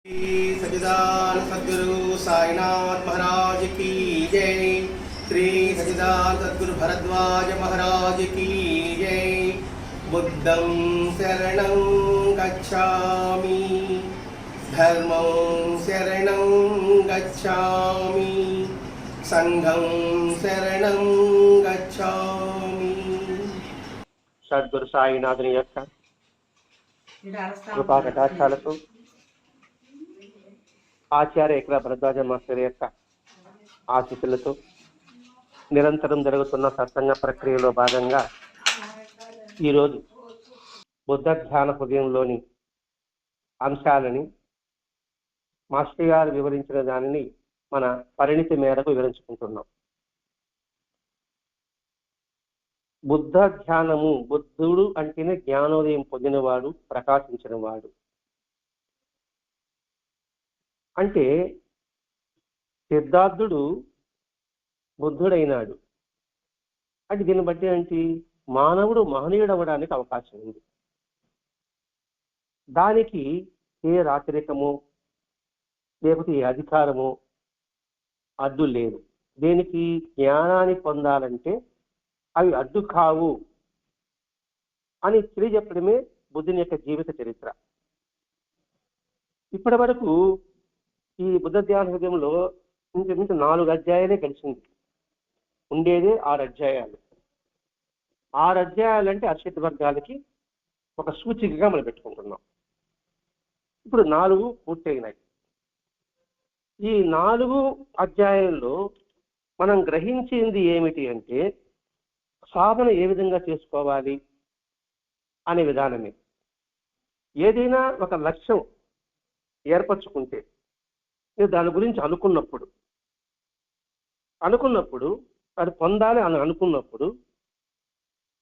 श्री सच्चिदानंद सद्गुरु साईनाथ महाराज की जय। श्री सच्चिदानंद सद्गुरु भरद्वाज महाराज की जय। बुद्धं शरणं गच्छामि, धर्मं शरणं गच्छामि, संघं शरणं गच्छामि। सद्गुरु साईनाथుని యొక్క కృపా కటాక్షాలతో ఆచార్య ఇక్కడ భరద్వాజ మాస్టర్ యొక్క ఆశీస్సులతో నిరంతరం జరుగుతున్న సత్సంగ ప్రక్రియలో భాగంగా ఈరోజు బుద్ధ ధ్యాన హృదయంలోని అంశాలని మాస్టర్ గారు వివరించిన దానిని మన పరిణితి మేరకు వివరించుకుంటున్నాం. బుద్ధ ధ్యానము, బుద్ధుడు అంటేనే జ్ఞానోదయం పొందినవాడు, ప్రకాశించినవాడు. అంటే సిద్ధార్థుడు బుద్ధుడైనాడు అంటే దీన్ని బట్టి ఏంటి, మానవుడు మహనీయుడు అవ్వడానికి అవకాశం ఉంది. దానికి ఏ రాచరికము లేకపోతే ఏ అధికారము అడ్డు లేదు. దేనికి జ్ఞానాన్ని పొందాలంటే అవి అడ్డు కావు అని తెలియజెప్పడమే బుద్ధుని యొక్క జీవిత చరిత్ర. ఇప్పటి వరకు ఈ బుద్ధ ధ్యాన హృదయంలో ఇంచుమించు 4 అధ్యాయాలే కలిసింది. ఉండేదే 6 అధ్యాయాలు. 6 అధ్యాయాలంటే అర్షిత్ వర్గాలకి ఒక సూచికగా మనం పెట్టుకుంటున్నాం. ఇప్పుడు 4 పూర్తయినాయి. ఈ 4 అధ్యాయంలో మనం గ్రహించింది ఏమిటి అంటే, సాధన ఏ విధంగా చేసుకోవాలి అనే విధానమే. ఏదైనా ఒక లక్ష్యం ఏర్పరచుకుంటే, దాని గురించి అనుకున్నప్పుడు అది పొందాలి అని అనుకున్నప్పుడు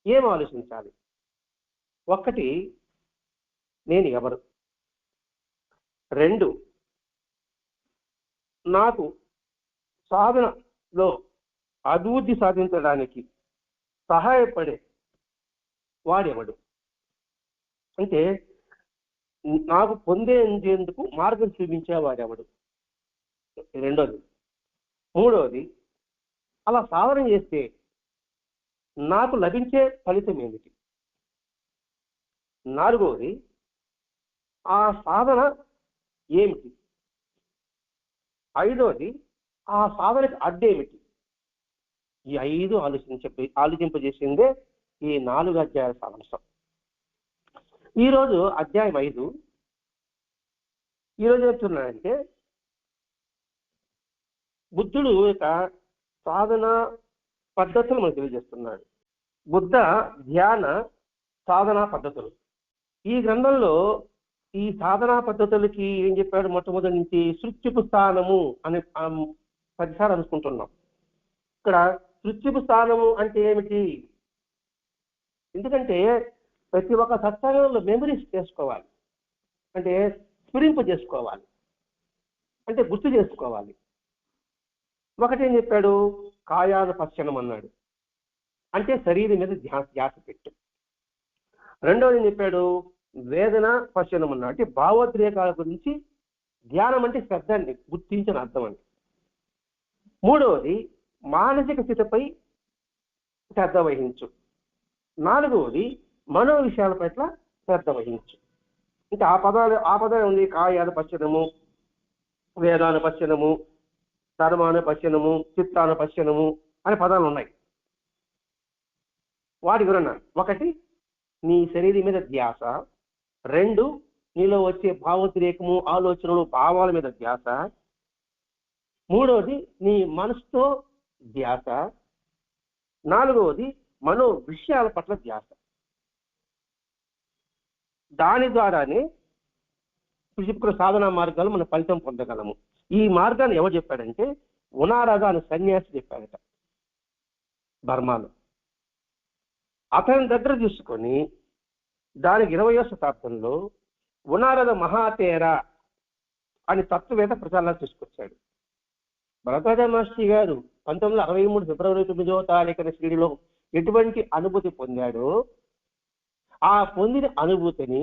ఏం ఆలోచించాలి? 1, నేను ఎవరు? 2, నాకు సాధనలో అభివృద్ధి సాధించడానికి సహాయపడే వాడెవడు? అంటే నాకు పొందేందుకు మార్గం చూపించేవాడెవడు? 2. 3, అలా సాధన చేస్తే నాకు లభించే ఫలితం ఏమిటి? 4, ఆ సాధన ఏమిటి? 5, ఆ సాధనకి అడ్డేమిటి? ఈ 5 ఆలోచింపజేసిందే ఈ 4 అధ్యాయాల సారాంశం. ఈరోజు అధ్యాయం 5. ఈరోజు చెప్తున్నానంటే, బుద్ధుడు యొక్క సాధన పద్ధతులు మనకు తెలియజేస్తున్నాడు. బుద్ధ ధ్యాన సాధనా పద్ధతులు. ఈ గ్రంథంలో ఈ సాధనా పద్ధతులకి ఏం చెప్పాడు? మొట్టమొదటి నుంచి సృత్యుపు స్థానము అనే 10 సార్లు అనుకుంటున్నాం. ఇక్కడ సృత్యుపు స్థానము అంటే ఏమిటి? ఎందుకంటే ప్రతి ఒక్క సత్సంగంలో మెమరీస్ చేసుకోవాలి, అంటే స్ఫురింప చేసుకోవాలి, అంటే గుర్తు చేసుకోవాలి. ఒకటేం చెప్పాడు? కాయాన పశ్చనం అన్నాడు, అంటే శరీరం మీద ధ్యాస పెట్టు. 2వది ఏం చెప్పాడు? వేదన పశ్చనం అన్నాడు, అంటే భావోద్రేకాల గురించి ధ్యానం అంటే శ్రద్ధని గుర్తించిన అర్థం అండి. 3వది మానసిక స్థితిపై శ్రద్ధ వహించు. 4వది మనో విషయాల పట్ల శ్రద్ధ వహించు. అంటే ఆ పదాలు ఉంది. కాయాన పశ్చనము, వేదాన పశ్చనము, ధర్మాన పశ్చనము, చిత్తాన పశ్చనము అనే పదాలు ఉన్నాయి. వాటి వివరణ: 1, నీ శరీరం మీద ధ్యాస. 2, నీలో వచ్చే భావోద్రేకము, ఆలోచనలు, భావాల మీద ధ్యాస. 3వది నీ మనసుతో ధ్యాస. 4వది మనో విషయాల పట్ల ధ్యాస. దాని ద్వారానే ఇప్పుడు సాధనా మార్గాలు మన ఫలితం పొందగలము. ఈ మార్గాన్ని ఎవరు చెప్పాడంటే, ఉనారాధ అనే సన్యాసి చెప్పాడట బర్మాలో. అతని దగ్గర తీసుకొని దానికి 20వ శతాబ్దంలో ఉనారద మహాతేరా అని తత్వవేత్త ప్రచారాలు తీసుకొచ్చాడు. భరద్వాజ మాస్టర్ గారు 1963 ఫిబ్రవరి 9వ తారీఖున షిరిడీలో ఎటువంటి అనుభూతి పొందాడో, ఆ పొందిన అనుభూతిని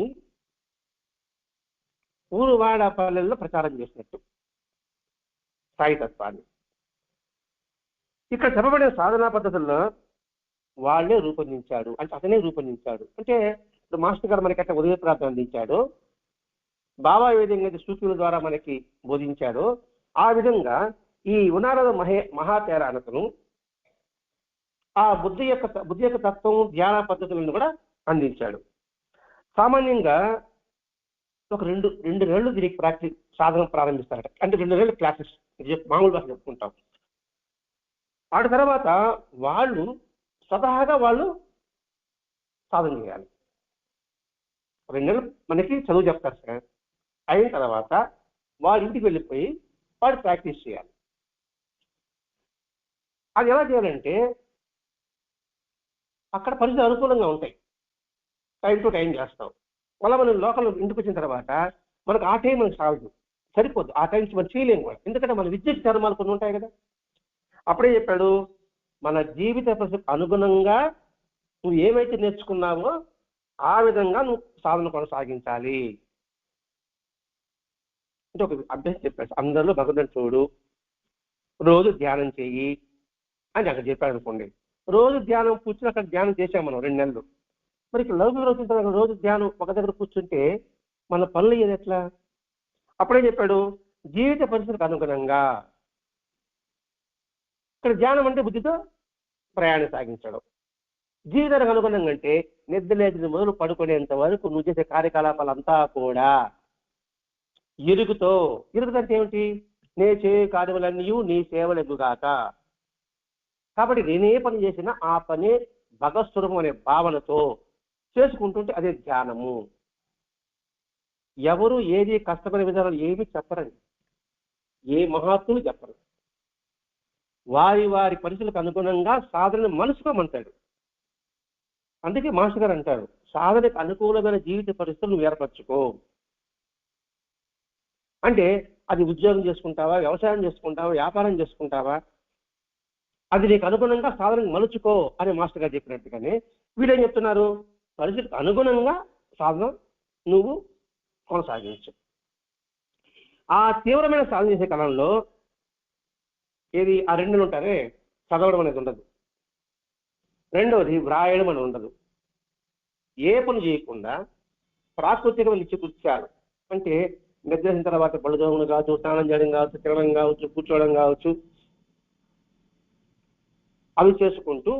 ఊరు వాడ పల్లెల్లో ప్రచారం చేసినట్టు స్థాయితత్వాన్ని. ఇక్కడ చెప్పబడిన సాధనా పద్ధతుల్లో వాళ్ళే రూపొందించాడు, అంటే అతనే రూపొందించాడు. అంటే ఇప్పుడు మాస్టర్ గారు మనకి అట్లా ఉదయ ప్రార్థన అందించాడు, బాబా ఏ విధంగా అయితే సూక్తుల ద్వారా మనకి బోధించాడో ఆ విధంగా ఈ ఉనారద మహాతేరానతను ఆ బుద్ధి యొక్క తత్వం, ధ్యాన పద్ధతులను కూడా అందించాడు. సామాన్యంగా ఒక రెండు నెలలు దీనికి సాధన ప్రారంభిస్తారట. అంటే 2 నెలలు క్లాసెస్ మామూలు భాష చెప్పుకుంటాం. ఆ తర్వాత వాళ్ళు స్వతహాగా వాళ్ళు సాధన చేయాలి. 2 నెలలు మనకి చదువు చెప్తారు సార్. అయిన తర్వాత వాళ్ళ ఇంటికి వెళ్ళిపోయి వాడు ప్రాక్టీస్ చేయాలి. అది ఎలా చేయాలంటే అక్కడ పరిస్థితులు అనుకూలంగా ఉంటాయి, టైం టు టైం చేస్తాం. మళ్ళీ మనం లోకల్ ఇంటికి వచ్చిన తర్వాత మనకు ఆ టైం మనకు సాగదు, సరిపోద్దు. ఆ టైంకి మనం చేయలేము కూడా, ఎందుకంటే మన విద్యుత్ ధర్మాలు కొన్ని ఉంటాయి కదా. అప్పుడే చెప్పాడు, మన జీవిత పరిస్థితికి అనుగుణంగా నువ్వు ఏమైతే నేర్చుకున్నావో ఆ విధంగా నువ్వు సాధన కొనసాగించాలి. అంటే ఒక అభ్యాసం చెప్పాడు, అందరిలో భగవంతుని చూడు, రోజు ధ్యానం చెయ్యి అని అక్కడ చెప్పాడు అనుకోండి. రోజు ధ్యానం కూర్చుని అక్కడ ధ్యానం చేసాం మనం 2 నెలలు. మరి ఇక్కడ లౌకిక రోజు రోజు ధ్యానం ఒక దగ్గర కూర్చుంటే మన పనులు అయ్యేది ఎట్లా? అప్పుడే చెప్పాడు, జీవిత పరిస్థితికి అనుగుణంగా. ఇక్కడ ధ్యానం అంటే బుద్ధితో ప్రయాణం సాగించడం. జీవితానికి అనుగుణంగా అంటే నిద్ర లేచిన మొదలు పడుకునేంత వరకు నువ్వు చేసే కార్యకలాపాలంతా కూడా ఎరుగుతో అంటే ఏమిటి? నే చేయ కార్యములన్నీ నీ సేవలు ఎగ్గుగాక. కాబట్టి నేనే పని చేసినా ఆ పనే భగవత్స్వరూపం అనే భావనతో చేసుకుంటుంటే అదే ధ్యానము. ఎవరు ఏది కష్టపడే విధానాలు ఏమి చెప్పరండి, ఏ మహాత్ములు చెప్పరు. వారి పరిస్థితులకు అనుగుణంగా సాధనను మనసుకోమంటాడు. అందుకే మాస్టర్ గారు అంటారు, సాధనకు అనుకూలమైన జీవిత పరిస్థితులు నువ్వు ఏర్పరచుకో. అంటే అది ఉద్యోగం చేసుకుంటావా, వ్యవసాయం చేసుకుంటావా, వ్యాపారం చేసుకుంటావా, అది నీకు అనుగుణంగా సాధనకు మలుచుకో అని మాస్టర్ గారు చెప్పినట్టుగానే వీళ్ళేం చెప్తున్నారు, పరిస్థితికి అనుగుణంగా సాధన నువ్వు కొనసాగించు. ఆ తీవ్రమైన సాధన చేసే కాలంలో ఏది ఆ 2 నెలలు ఉంటారే, చదవడం అనేది ఉండదు. రెండవది వ్రాయడం అని ఉండదు. ఏ పని చేయకుండా ప్రాకృతికమైన నిత్యకృత్యాలు, అంటే నిద్రించిన తర్వాత పళ్ళు తోమడం కావచ్చు, స్నానం చేయడం కావచ్చు, తినడం కావచ్చు, కూర్చోవడం కావచ్చు, అవి చేసుకుంటూ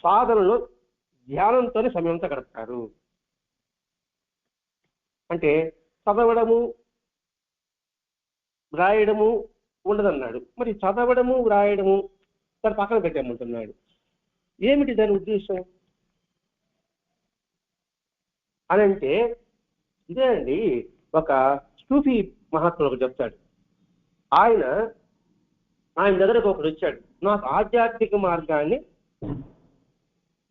సాధనలో ధ్యానంతోనే సమయంతో గడుపుతారు. అంటే చదవడము వ్రాయడము ఉండదన్నాడు. మరి చదవడము వ్రాయడము దాని పక్కన పెట్టామంటున్నాడు. ఏమిటి దాని ఉద్దేశం అని అంటే, ఇదే అండి, ఒక సూఫీ మహాత్ముడు ఒకటి చెప్తాడు. ఆయన దగ్గరకు ఒకడు వచ్చాడు, నాకు ఆధ్యాత్మిక మార్గాన్ని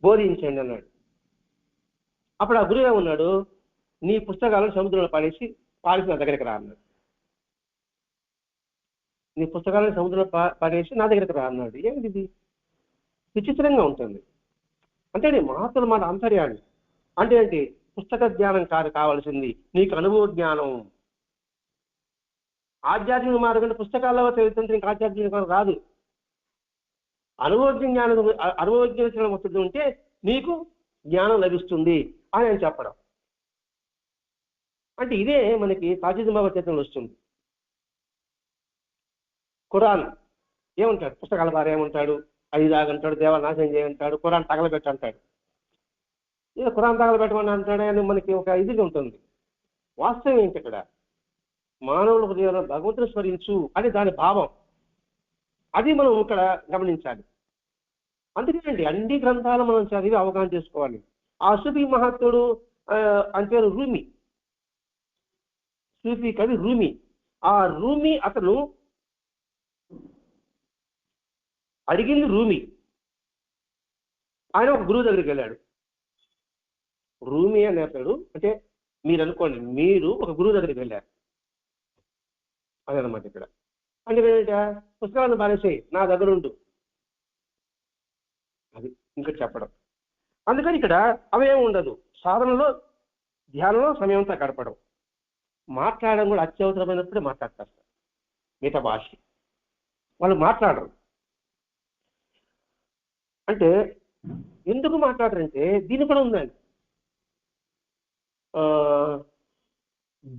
బోధించండి అన్నాడు. అప్పుడు ఆ గురువు ఉన్నాడు, నీ పుస్తకాలను సముద్రంలో పారేసి నా దగ్గరికి రా అన్నాడు. నీ పుస్తకాలను సముద్రంలో పారేసి నా దగ్గరికి రా అన్నాడు. ఏమిటి విచిత్రంగా ఉంటుంది. అంటే మహాత్ముల మాట అంతర్యాన్ని అంటే ఏంటి? పుస్తక జ్ఞానం కావాల్సింది నీకు అనుభవ జ్ఞానం. ఆధ్యాత్మిక మార్గం పుస్తకాల్లో చదువుతుంటే నీకు ఆధ్యాత్మిక రాదు. అనుభవజ్ఞానం వస్తుంది ఉంటే నీకు జ్ఞానం లభిస్తుంది అని ఆయన చెప్పడం. అంటే ఇదే మనకి తాజీద్ భగవద్గీతలో వస్తుంది. ఖురాన్ ఏమంటాడు? పుస్తకాల ద్వారా ఏమంటాడు? అది దాగంటాడు, దేవాలు నాశనం చేయంటాడు, ఖురాన్ తగలబెట్టంటాడు. ఇక ఖురాన్ తగలబెట్టమని అంటాడు అని మనకి ఒక ఇదిగా ఉంటుంది. వాస్తవం ఏంటి? ఇక్కడ మానవుల హృదయంలో భగవంతుని స్మరించు అని దాని భావం. అది మనం ఇక్కడ గమనించాలి. అందుకేనండి అన్ని గ్రంథాలు మనం చదివి అవగాహన చేసుకోవాలి. ఆ సూఫీ మహాత్ముడు అంటే రూమి, సూఫీ కవి రూమి. ఆ రూమి అతను అడిగింది రూమి. ఆయన ఒక గురువు దగ్గరికి వెళ్ళాడు. రూమి అని అతడు అంటే మీరు అనుకోండి, మీరు ఒక గురువు దగ్గరికి వెళ్ళారు అదనమాట. ఇక్కడ అంటే పుస్తకాలను బానేసేయి, నా దగ్గర ఉండు, అది ఇంకా చెప్పడం. అందుకని ఇక్కడ అవేం ఉండదు. సాధనలో ధ్యానంలో సమయంతో గడపడం. మాట్లాడడం కూడా అత్యవసరమైనప్పుడే మాట్లాడతారు సార్. మిగతా భాష వాళ్ళు మాట్లాడరు. అంటే ఎందుకు మాట్లాడరంటే దీని కూడా ఉందండి.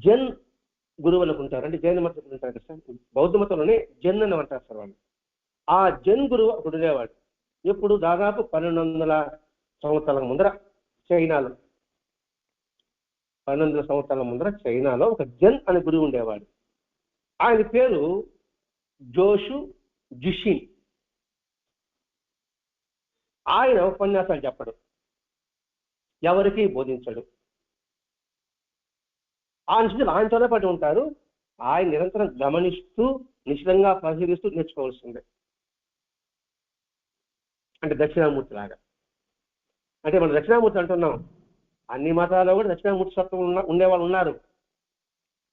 జన్ గురువులకు ఉంటారు, అంటే జైన మతం ఉంటారు కదా సార్, బౌద్ధ మతంలోనే జన్ అని అంటారు సార్ వాళ్ళు. ఆ జన్ గురువు అప్పుడు ఉండేవాడు. ఎప్పుడు దాదాపు 1200 సంవత్సరాల ముందర చైనాలో 1200 సంవత్సరాల ముందర చైనాలో ఒక జన్ అనే గురువు ఉండేవాడు. ఆయన పేరు జోషు జుషిన్. ఆయన ఉపన్యాసాలు చెప్పడు, ఎవరికి బోధించడు. ఆయనతోనే పాటు ఉంటారు. ఆయన నిరంతరం గమనిస్తూ నిశ్చితంగా పరిశీలిస్తూ నేర్చుకోవాల్సిందే. అంటే దక్షిణామూర్తి లాగా. అంటే మనం దక్షిణామూర్తి అంటున్నాం, అన్ని మతాల్లో కూడా దక్షిణామూర్తి సత్వం ఉండేవాళ్ళు ఉన్నారు.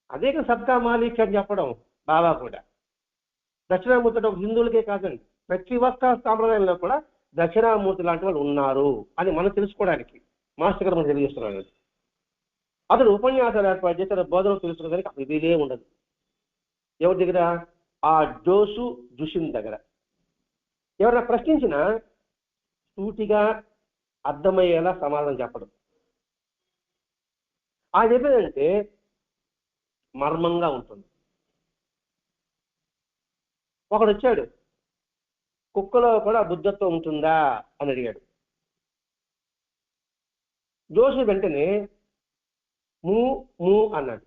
అదే కదా సబ్కా మాలిక్ అని చెప్పడం బాబా కూడా. దక్షిణామూర్తి అంటే ఒక హిందువులకే కాదండి, ప్రతి ఒక్క సాంప్రదాయంలో కూడా దక్షిణామూర్తి లాంటి వాళ్ళు ఉన్నారు అని మనం తెలుసుకోవడానికి మాస్టర్ గారు మనం తెలియజేస్తున్నాడు. అతడు ఉపన్యాసాలు ఏర్పాటు చేసి అతను బోధనలు తెలుసుకోవడానికి అసలు ఇదే ఉండదు. ఎవరి దగ్గర? ఆ జోషు జుషిన్ దగ్గర. ఎవరైనా ప్రశ్నించినా సూటిగా అర్థమయ్యేలా సమాధానం చెప్పడం. ఆయన చెప్పేదంటే మర్మంగా ఉంటుంది. ఒకడు వచ్చాడు, కుక్కలో కూడా బుద్ధత్వం ఉంటుందా అని అడిగాడు. జోషు వెంటనే మూ మూ అన్నాడు.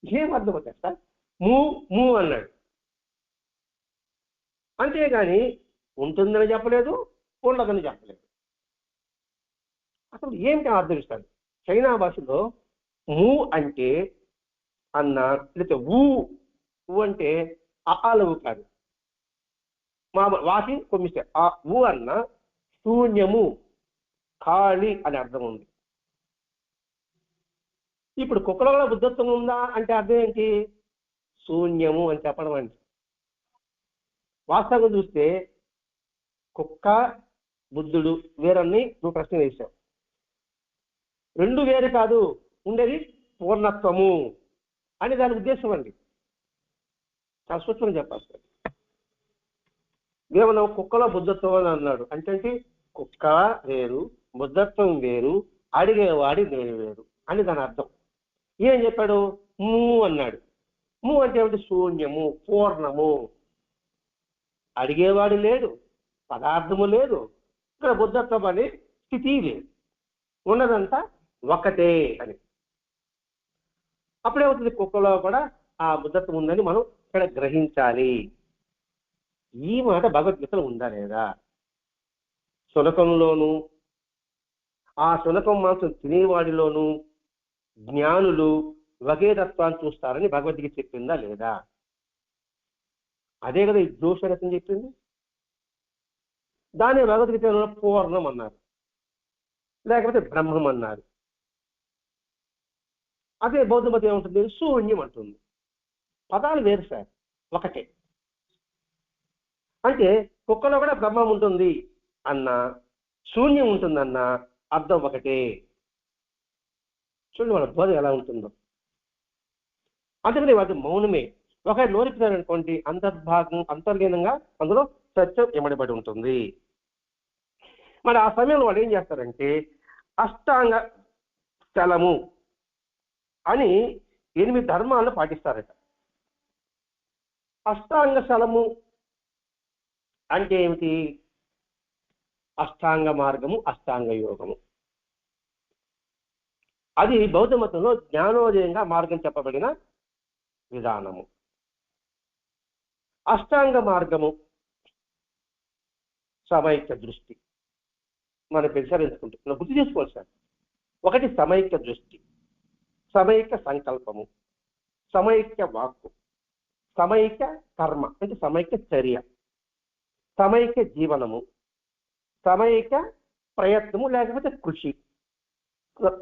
ఏం అర్థమవుతుంది సార్? మూ మూ అన్నాడు. అంతేగాని ఉంటుందని చెప్పలేదు, ఉండదని చెప్పలేదు. అసలు ఏమిటి అర్థం ఇస్తాడు? చైనా భాషలో మూ అంటే అన్న, లేకపోతే ఊ అంటే అలవు కాదు, మా వాసి కొమ్మిస్తే ఆ ఊ అన్న శూన్యము, ఖాళీ అని అర్థం ఉంది. ఇప్పుడు కుక్కలో కూడా బుద్ధత్వం ఉందా అంటే అర్థం ఏంటి? శూన్యము అని చెప్పడం అండి. వాస్తవంగా చూస్తే కుక్క బుద్ధుడు వేరని నువ్వు ప్రశ్న వేశావు. రెండు వేరు కాదు, ఉండేది పూర్ణత్వము అని దాని ఉద్దేశం అండి. చాలా స్వచ్ఛంగా చెప్పాలి సార్. ఏమన్నా కుక్కలో బుద్ధత్వం అని అన్నాడు అంటే కుక్క వేరు, బుద్ధత్వం వేరు, అడిగేవాడి నేను వేరు అని దాని అర్థం. ఏం చెప్పాడు? మూ అన్నాడు. మూ అంటే ఏమిటి? శూన్యము, పూర్ణము. అడిగేవాడు లేడు, పదార్థము లేదు, ఇక్కడ బుద్ధత్వం అనే స్థితి లేదు, ఉన్నదంతా ఒకటే అని. అప్పుడేమవుతుంది? కుక్కలో కూడా ఆ బుద్ధత్వం ఉందని మనం ఇక్కడ గ్రహించాలి. ఈ మాట భగవద్గీతలో ఉందా లేదా? శునకంలోను, ఆ శునకం మాంసం తినేవాడిలోను జ్ఞానులు ఒకే తత్వాన్ని చూస్తారని భగవద్గీత చెప్పిందా లేదా? అదే కదా ఈ జోషరసం చెప్పింది. దాన్ని భగవద్గీతలో పూర్ణం అన్నారు, లేకపోతే బ్రహ్మం అన్నారు. అదే బౌద్ధ మతం ఏముంటుంది? శూన్యం అంటుంది. పదాలు వేరు సార్, ఒకటే. అంటే కుక్కలో కూడా బ్రహ్మం ఉంటుంది అన్న, శూన్యం ఉంటుందన్న అర్థం ఒకటే. చూడండి వాళ్ళ బోధ ఎలా ఉంటుందో. అందుకని వాటి మౌనమే. ఒకవేళ నోరిపినారనుకోండి అంతర్లీనంగా అందులో సత్యం ఇమడబడి ఉంటుంది. మరి ఆ సమయంలో వాళ్ళు ఏం చేస్తారంటే అష్టాంగ స్థలము అని 8 ధర్మాలను పాటిస్తారట. అష్టాంగ స్థలము అంటే ఏమిటి? అష్టాంగ మార్గము, అష్టాంగ యోగము. అది బౌద్ధ మతంలో జ్ఞానోదయంగా మార్గం చెప్పబడిన విధానము. అష్టాంగ మార్గము సమైక్య దృష్టి. మనం పరిశీలించుకుంటున్నాం, గుర్తు చేసుకోవాలి సార్. ఒకటి సమైక్య దృష్టి, సమైక్య సంకల్పము, సమైక్య వాక్కు, సమైక్య కర్మ అంటే సమైక్య చర్య, సమైక్య జీవనము, సమైక్య ప్రయత్నము లేకపోతే కృషి,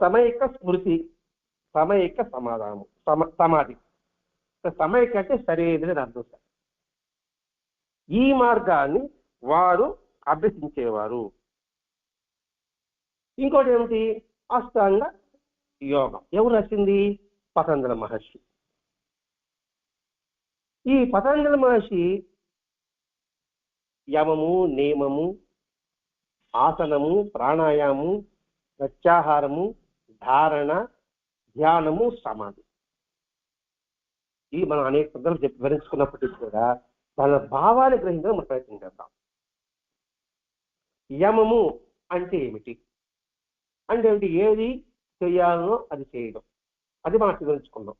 సమైక్య స్మృతి, సమైక్య సమాధానము, సమాధి. సమైక్య అంటే సరైనది అర్థం సార్. ఈ మార్గాన్ని వారు అభ్యసించేవారు. ఇంకోటి ఏమిటి? అష్టాంగ యోగం ఎవరు రాసింది? పతంజల మహర్షి. ఈ పతంజల మహర్షి యమము, నియమము, ఆసనము, ప్రాణాయామము, ప్రత్యాహారము, ధారణ, ధ్యానము, సమాధి, ఈ మనం అనేక పద్ధతులు వివరించుకున్నప్పటికీ కూడా దాని భావాన్ని గ్రహించడం మనం ప్రయత్నం చేద్దాం. యమము అంటే ఏమిటి? అంటే ఏమిటి? ఏది చేయాలనో అది చేయడం, అది మనం వివరించుకున్నాం.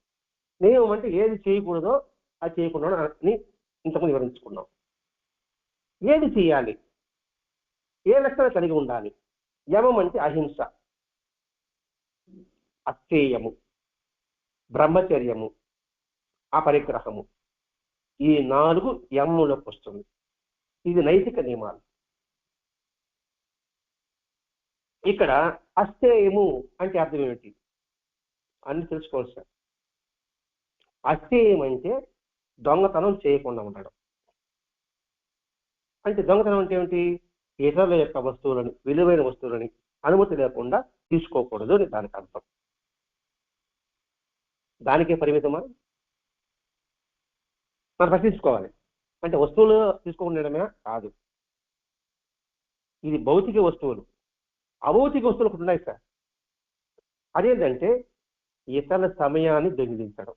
నియమం అంటే ఏది చేయకూడదో అది చేయకుండా అని ఇంతకుముందు వివరించుకున్నాం. ఏది చేయాలి, ఏ లక్షణాలు కలిగి ఉండాలి? యమం అంటే అహింస, అస్థేయము, బ్రహ్మచర్యము, అపరిగ్రహము, ఈ 4 యమములోకి వస్తుంది. ఇది నైతిక నియమాలు. ఇక్కడ అస్థేయము అంటే అర్థం ఏమిటి అని తెలుసుకోవాలి సార్. అస్థేయం అంటే దొంగతనం చేయకుండా ఉండడం. అంటే దొంగతనం అంటే ఏమిటి? ఇతరుల యొక్క వస్తువులని, విలువైన వస్తువులని అనుమతి లేకుండా తీసుకోకూడదు అని దానికి అర్థం. దానికే పరిమితమా? మనం ప్రశ్నించుకోవాలి. అంటే వస్తువులు తీసుకోకుండా కాదు, ఇది భౌతిక వస్తువులు. అభౌతిక వస్తువులు ఒకటి ఉన్నాయి సార్. అదేంటంటే ఇతరుల సమయాన్ని దొంగిలించడం.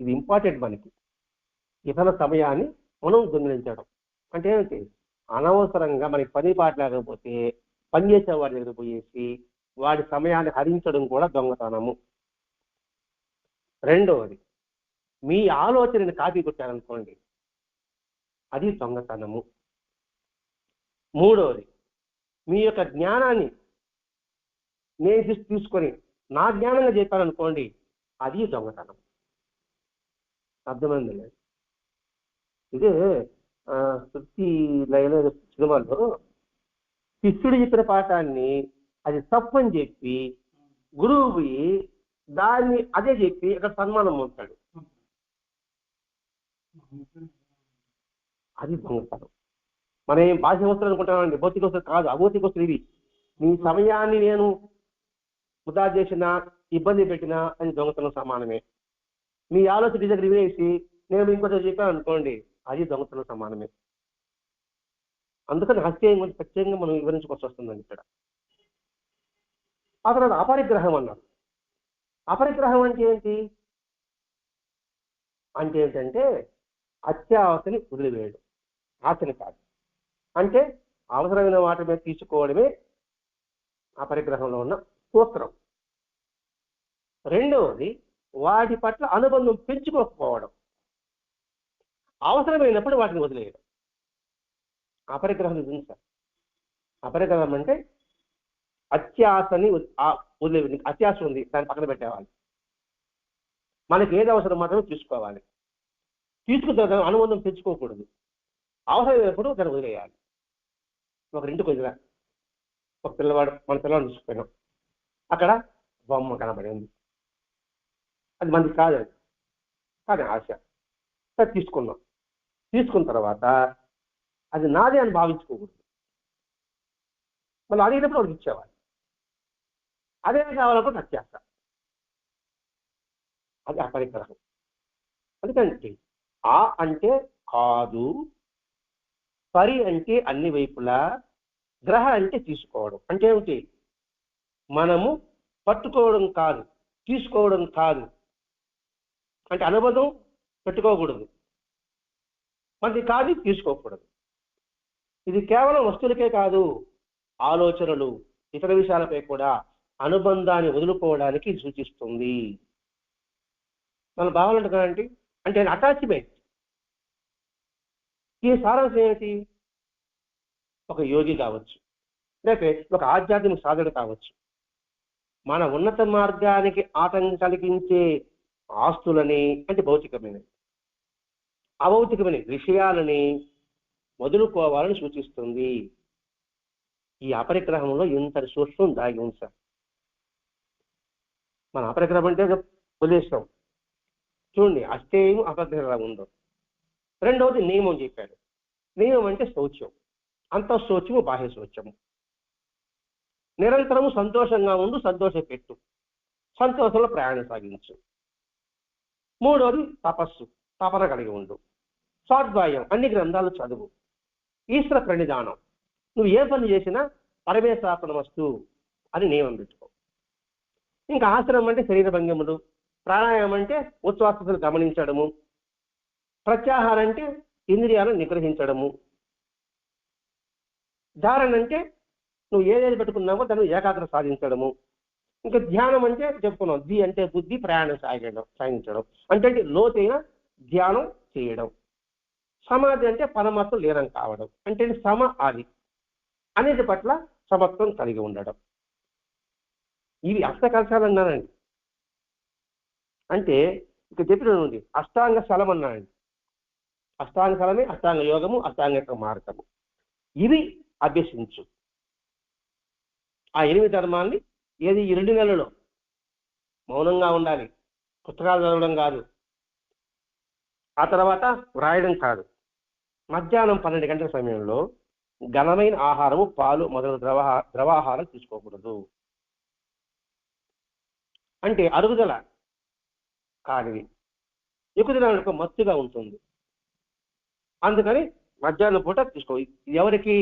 ఇది ఇంపార్టెంట్ మనకి. ఇతరుల సమయాన్ని మనం దొంగిలించడం అంటే ఏమిటి? అనవసరంగా మనకి పని పాట లేకపోతే పనిచేసే వాడి దగ్గర పోయేసి వాడి సమయాన్ని హరించడం కూడా దొంగతనము. రెండవది, మీ ఆలోచనని కాపీ కొట్టారనుకోండి, అది దొంగతనము. మూడవది, మీ యొక్క జ్ఞానాన్ని నేను తీసుకొని నా జ్ఞానంగా చెప్పాననుకోండి, అది దొంగతనం. అర్థమైంది? ఇదే శృతి లయలో సినిమాలో శిష్యుడు చెప్పిన పాఠాన్ని అది తప్పని చెప్పి గురువు పోయి దాన్ని అదే చెప్పి అక్కడ సన్మానం పొందుతాడు, అది దొంగతనం. మనం ఏం భాష వస్తువులు అనుకుంటామండి, భౌతిక వస్తువులు కాదు, అభౌతిక వస్తువులు ఇవి. మీ సమయాన్ని నేను వృధా చేసినా, ఇబ్బంది పెట్టినా అది దొంగతనం సమానమే. మీ ఆలోచన దగ్గర వినేసి నేను ఇంకోటి చెప్పాను అనుకోండి, అది దొంగతనం సమానమే. అందుకని హత్యం గురించి ప్రత్యేకంగా మనం వివరించుకోవాల్సి వస్తుందండి ఇక్కడ. ఆ తర్వాత అపరిగ్రహం అన్నారు. అపరిగ్రహం అంటే ఏంటి? అంటే ఏంటంటే అత్యావసని వదిలివేయడం, ఆశని కాదు. అంటే అవసరమైన వాటి మీద తీసుకోవడమే అపరిగ్రహంలో ఉన్న సూత్రం. రెండవది, వాటి పట్ల అనుబంధం పెంచుకోకపోవడం, అవసరమైనప్పుడు వాటిని వదిలేయడం. అపరిగ్రహం ఉంది సార్. అపరిగ్రహం అంటే అత్యాశని వదిలే. అత్యాశ ఉంది, దాన్ని పక్కన పెట్టేవాలి. మనకి ఏది అవసరం మాత్రమే తీసుకోవాలి. తీసుకున్న అనుబంధం పెంచుకోకూడదు. అవసరమైనప్పుడు దాన్ని వదిలేయాలి. ఒక ఇంటికి వదిలే, ఒక పిల్లవాడు, మన పిల్లవాడిని తీసుకుపోయినాం, అక్కడ బొమ్మ కనబడింది, అది మనకి కాదు, అది కానీ ఆశ. సరే తీసుకున్నాం. తీసుకున్న తర్వాత అది నాదే అని భావించుకోకూడదు. మళ్ళీ అడిగినప్పుడు వాడికి ఇచ్చేవాళ్ళు. అదే కావాలనుకుంటే అత్యాశ, అది అపరిగ్రహం. అందుకంటే ఆ అంటే కాదు, పరి అంటే అన్ని వైపులా, గ్రహ అంటే తీసుకోవడం. అంటే ఏమిటి? మనము పట్టుకోవడం కాదు, తీసుకోవడం కాదు. అంటే అనుబంధం పెట్టుకోకూడదు, మనకి కాదు తీసుకోకూడదు. ఇది కేవలం వస్తువులకే కాదు, ఆలోచనలు, ఇతర విషయాలపై కూడా అనుబంధాన్ని వదులుకోవడానికి సూచిస్తుంది. మన భావన కదండి, అంటే అటాచ్మెంట్. ఈ సారాంశం ఏమిటి? ఒక యోగి కావచ్చు, లేకపోతే ఒక ఆధ్యాత్మిక సాధన కావచ్చు, మన ఉన్నత మార్గానికి ఆటంకం కలిగించే ఆస్తులని, అంటే భౌతికమైన అభౌతికమైన విషయాలని వదులుకోవాలని సూచిస్తుంది. ఈ అపరిగ్రహంలో ఇంతటి సూక్ష్మం దాగి ఉంది సార్. మన అపరిగ్రహం అంటే వదిలేస్తాం చూడండి, అష్టేయం అపరిగ్రహం ఉందో. రెండవది నియమం చెప్పాడు. నియమం అంటే శౌచ్యం, అంతఃశౌచ్యము, బాహ్య శౌచ్యము. నిరంతరము సంతోషంగా ఉండు, సంతోష పెట్టు, సంతోషంలో ప్రయాణం సాగించు. మూడోది తపస్సు, తపన కలిగి ఉండు. స్వాధ్యాయం, అన్ని గ్రంథాలు చదువు. ఈశ్వర ప్రణిధానం, నువ్వు ఏ పని చేసినా పరమేశ్వరార్పణమస్తు అని నియమం పెట్టుకో. ఇంకా ఆసనం అంటే శరీర భంగిములు, ప్రాణాయామం అంటే ఉచ్ఛ్వాసను గమనించడము, ప్రత్యాహారం అంటే ఇంద్రియాలను నిగ్రహించడము, ధారణ అంటే నువ్వు ఏదేది పెట్టుకున్నావో దాన్ని ఏకాగ్రత సాధించడము, ఇంకా ధ్యానం అంటే చెప్పుకున్నాం, ది అంటే బుద్ధి ప్రయాణం సాగించడం అంటే లోతైన ధ్యానం చేయడం, సమాధి అంటే పరమాత్మ లీనం కావడం అంటే సమ ఆది అనేది పట్ల సమత్వం కలిగి ఉండడం. ఇవి అష్టకలశాలు అన్నానండి. అంటే ఇక చెప్పిన ఉంది అష్టాంగ శలం అన్నానండి. అష్టాంగ శలమే అష్టాంగ యోగము, అష్టాంగ మార్గము. ఇవి అభ్యసించు. ఆ 8 ధర్మాల్ని ఏది ఈ 2 నెలల్లో మౌనంగా ఉండాలి, పుస్తకాలు చదవడం కాదు, ఆ తర్వాత వ్రాయడం కాదు. మధ్యాహ్నం 12 గంటల సమయంలో ఘనమైన ఆహారము, పాలు మొదలగు ద్రవాహారం తీసుకోకూడదు. అంటే అరుగుదల కానివి, ఎక్కువ తినడానికి మత్తుగా ఉంటుంది. అందుకని మధ్యాహ్నం పూట తీసుకో. ఎవరికి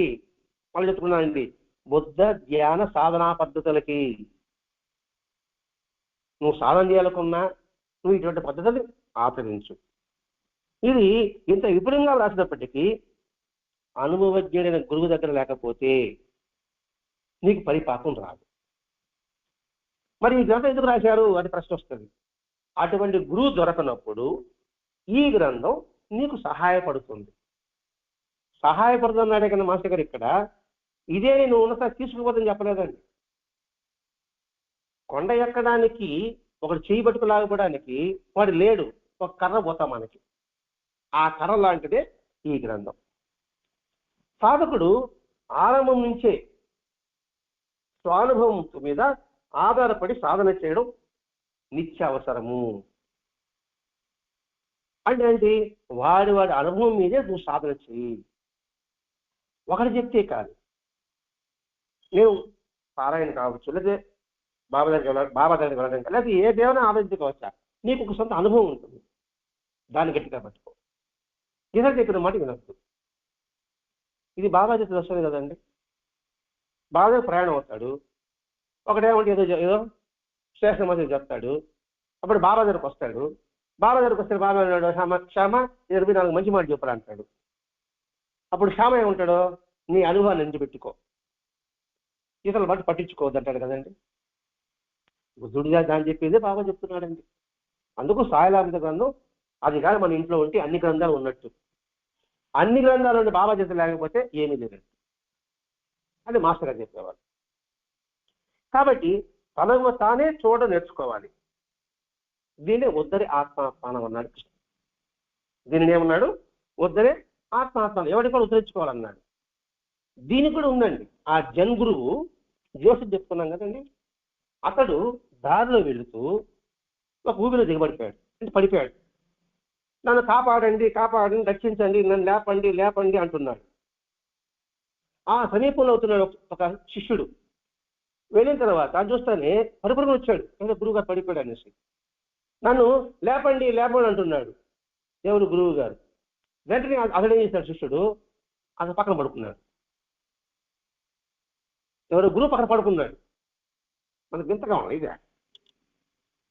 వాళ్ళు చెప్పుకున్నానండి, బుద్ధ ధ్యాన సాధనా పద్ధతులకి. నువ్వు సాధన చేయాలనుకున్నా నువ్వు ఇటువంటి పద్ధతులు ఆచరించు. ఇది ఇంత విపులంగా రాసినప్పటికీ అనుభవజ్ఞుడైన గురువు దగ్గర లేకపోతే నీకు పరిపాకం రాదు. మరి ఈ గ్రంథం ఎందుకు రాశారు అని ప్రశ్న వస్తుంది. అటువంటి గురువు దొరకనప్పుడు ఈ గ్రంథం నీకు సహాయపడుతుంది. సహాయపడుతున్నాడే కన్నా మాస్టర్ గారు ఇక్కడ ఇదే నేను ఉన్నత తీసుకుపోదని చెప్పలేదండి. కొండ ఎక్కడానికి ఒకటి చేయి పట్టుకు లాగడానికి వాడు లేడు, ఒక కర్ర పోతాం మనకి. ఆ కర్ర లాంటిదే ఈ గ్రంథం. సాధకుడు ఆరంభం నుంచే స్వానుభవం మీద ఆధారపడి సాధన చేయడం నిత్య అవసరము. అంటే ఏంటి, వాడి అనుభవం మీదే నువ్వు సాధన చేయి. ఒకటి చెప్తే కాదు. నేను పారాయణ కావచ్చు, లేదా బాబా దగ్గరికి వెళ్ళడం, లేదా ఏ దేవుని ఆలోచించుకోవచ్చా, నీకు ఒక సొంత అనుభవం ఉంటుంది, దాన్ని గట్టిగా పట్టుకో. ఇతరు చెప్పిన మాట వినొద్దు. ఇది బాబా దగ్గర వస్తుంది కదండి. బాబా ప్రయాణం అవుతాడు, ఒకటేమంటే ఏదో స్టేషన్ మధ్య చెప్తాడు. అప్పుడు బాబా దగ్గరకు వస్తాడు. బాబా దగ్గరకు వస్తే బాబా అన్నాడు, శ్యామ 24 మంచి మాట చెప్పాలి అంటాడు. అప్పుడు శ్యామ ఏమంటాడో, నీ అనుభవాన్ని నించి ఇతరుల బట్టి పట్టించుకోవద్దు అంటాడు కదండి. బుద్ధుడిగా దాన్ని చెప్పేదే బాబా చెప్తున్నాడండి. అందుకు సాయిలాంత గ్రంథం అది కానీ మన ఇంట్లో ఉంటే అన్ని గ్రంథాలు ఉన్నట్టు. అన్ని గ్రంథాలు ఉండి బాబా చేత లేకపోతే ఏమీ లేదండి అని మాస్టర్ గారు చెప్పేవారు. కాబట్టి తనకు తానే చూడ నేర్చుకోవాలి. దీన్ని ఉద్దరి ఆత్మాత్మానం అన్నాడు కృష్ణ. దీనిని ఏమన్నాడు, ఉద్దరే ఆత్మాత్మానం, ఎవరికి కూడా ఉద్ధరించుకోవాలన్నాడు. దీనికి కూడా ఉందండి. ఆ జన్ గురువు జోసెఫ్ చెప్పుకున్నాం కదండి, అతడు దారిలో వెళుతూ ఒక ఊబిలో దిగబడిపోయాడు, అంటే పడిపోయాడు. నన్ను కాపాడండి, కాపాడండి, రక్షించండి, నన్ను లేపండి, లేపండి అంటున్నాడు. ఆ సమీపంలో అవుతున్నాడు ఒక శిష్యుడు. వెళ్ళిన తర్వాత చూస్తానే పరుపురుగు వచ్చాడు, అంటే గురువు గారు పడిపోయాడు అనేసి. నన్ను లేపండి, లేపండి అంటున్నాడు దేవుడు గురువు గారు. వెంటనే అతడేం చేశాడు శిష్యుడు, అతను పక్కన పడుకున్నాడు. ఎవరు గురువు పక్కన పడుకున్నాడు. మనకు వింతగా ఉంది ఇదే.